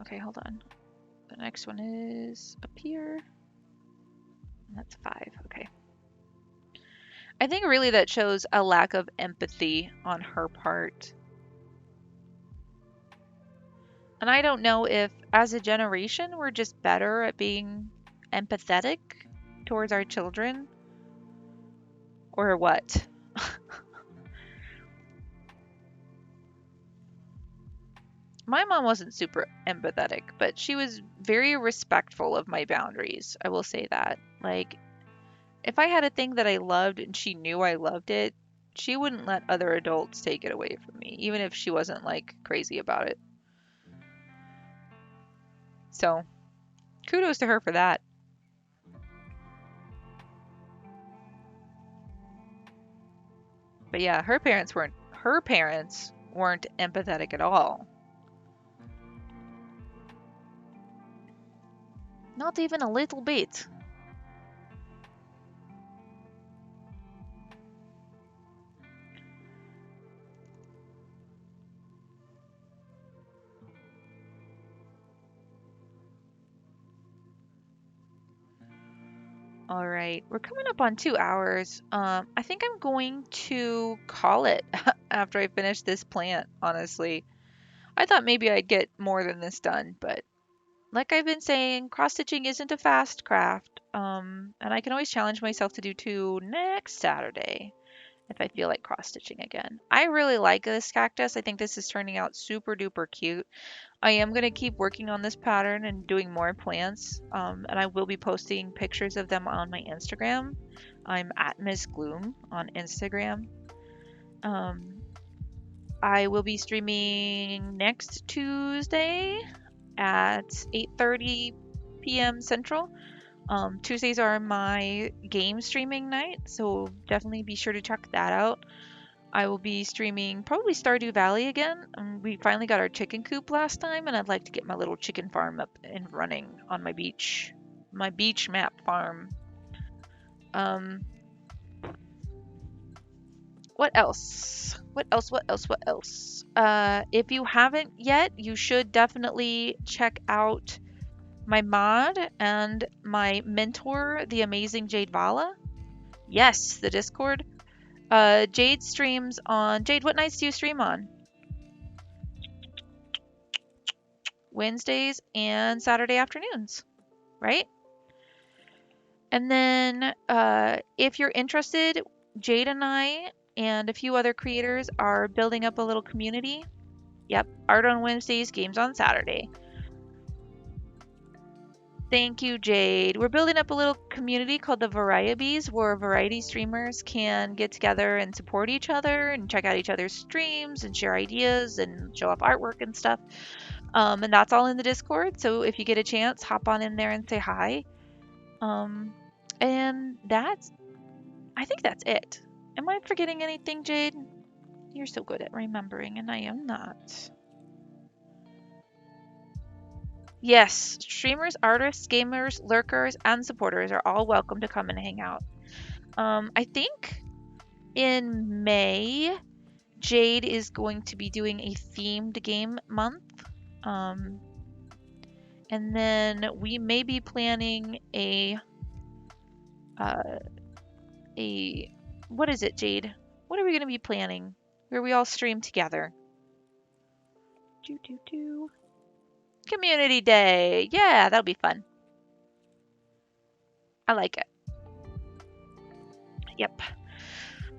Okay, hold on. The next one is up here. And that's 5. Okay. I think really that shows a lack of empathy on her part. And I don't know if, as a generation, we're just better at being empathetic towards our children or what. My mom wasn't super empathetic, but she was very respectful of my boundaries. I will say that. Like, if I had a thing that I loved and she knew I loved it, she wouldn't let other adults take it away from me, even if she wasn't like crazy about it. So, kudos to her for that. But yeah, her parents weren't empathetic at all. Not even a little bit. All right, we're coming up on 2 hours. I think I'm going to call it after I finish this plant, honestly. I thought maybe I'd get more than this done, but like I've been saying, cross stitching isn't a fast craft. And I can always challenge myself to do 2 next Saturday if I feel like cross stitching again. I really like this cactus. I think this is turning out super duper cute. I am going to keep working on this pattern and doing more plants. And I will be posting pictures of them on my Instagram. I'm at Miss Gloom on Instagram. Um, I will be streaming next Tuesday at 8:30 p.m. Central. Tuesdays are my game streaming night, so definitely be sure to check that out. I will be streaming probably Stardew Valley again. We finally got our chicken coop last time, and I'd like to get my little chicken farm up and running on my beach map farm. Um, what else? What else? What else? What else? If you haven't yet, you should definitely check out my mod and my mentor, the amazing Jade Vala. Yes, the Discord. Jade streams on. Jade, what nights do you stream on? Wednesdays and Saturday afternoons, right? And then if you're interested, Jade and I and a few other creators are building up a little community. Yep, art on Wednesdays, games on Saturday. Thank you, Jade. We're building up a little community called the Varieties, where variety streamers can get together and support each other and check out each other's streams and share ideas and show off artwork and stuff. And that's all in the Discord. So if you get a chance, hop on in there and say hi. And I think that's it. Am I forgetting anything, Jade? You're so good at remembering, and I am not. Yes, streamers, artists, gamers, lurkers, and supporters are all welcome to come and hang out. I think in May, Jade is going to be doing a themed game month. Um, and then we may be planning uh, what is it, Jade? What are we going to be planning? Where we all stream together. Community day. Yeah, that'll be fun. I like it. Yep.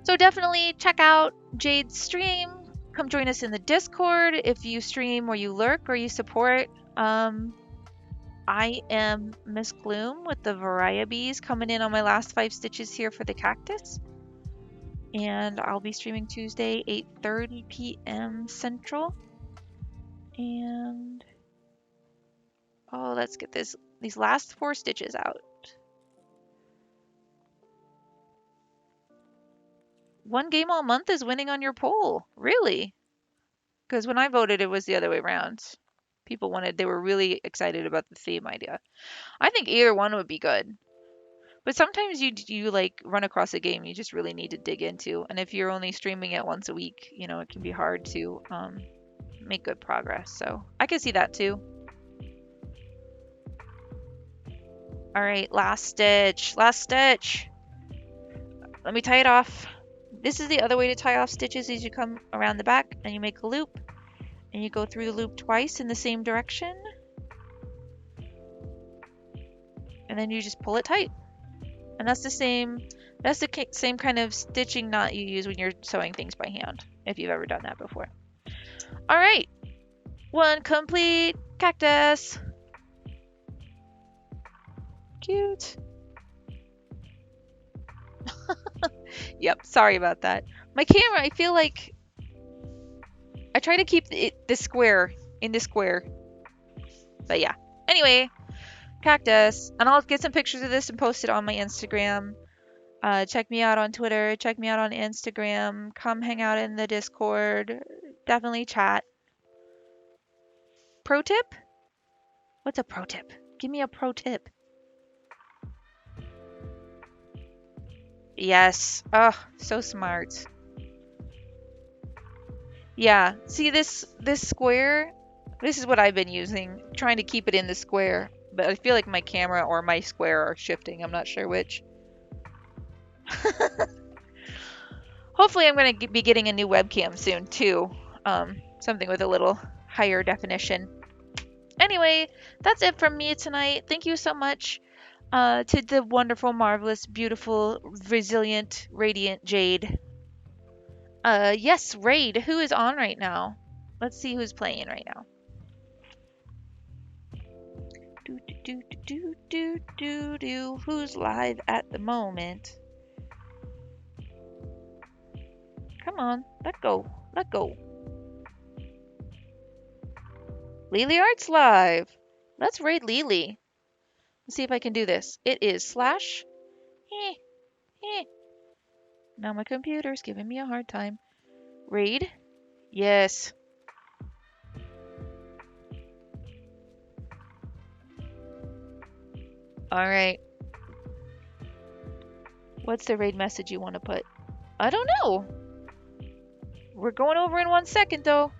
So definitely check out Jade's stream. Come join us in the Discord if you stream or you lurk or you support. I am Miss Gloom with the Varieties coming in on my last 5 stitches here for the cactus. And I'll be streaming Tuesday, 8:30 p.m. Central. And oh, let's get these last 4 stitches out. One game all month is winning on your poll. Really? Because when I voted, it was the other way around. They were really excited about the theme idea. I think either one would be good. But sometimes you like run across a game you just really need to dig into. And if you're only streaming it once a week, it can be hard to make good progress. So I can see that too. All right, last stitch. Last stitch. Let me tie it off. This is the other way to tie off stitches is you come around the back and you make a loop. And you go through the loop twice in the same direction. And then you just pull it tight. And that's the same kind of stitching knot you use when you're sewing things by hand, if you've ever done that before. All right, one complete cactus. Cute. Yep, sorry about that. My camera, I feel like I try to keep the square in the square. But yeah. Anyway, cactus. And I'll get some pictures of this and post it on my Instagram. Check me out on Twitter. Check me out on Instagram. Come hang out in the Discord. Definitely chat. Pro tip? What's a pro tip? Give me a pro tip. Yes. Oh, so smart. Yeah. See this square? This is what I've been using, trying to keep it in the square. But I feel like my camera or my square are shifting. I'm not sure which. Hopefully I'm going to be getting a new webcam soon too. Something with a little higher definition. Anyway, that's it from me tonight. Thank you so much to the wonderful, marvelous, beautiful, resilient, radiant Jade. Yes, Raid, who is on right now? Let's see who's playing right now. Who's live at the moment? Come on, let go. Lily Arts live. Let's raid Lily. Let's see if I can do this. It is slash. Now my computer's giving me a hard time. Raid. Yes. All right. What's the raid message you want to put? I don't know. We're going over in 1 second though.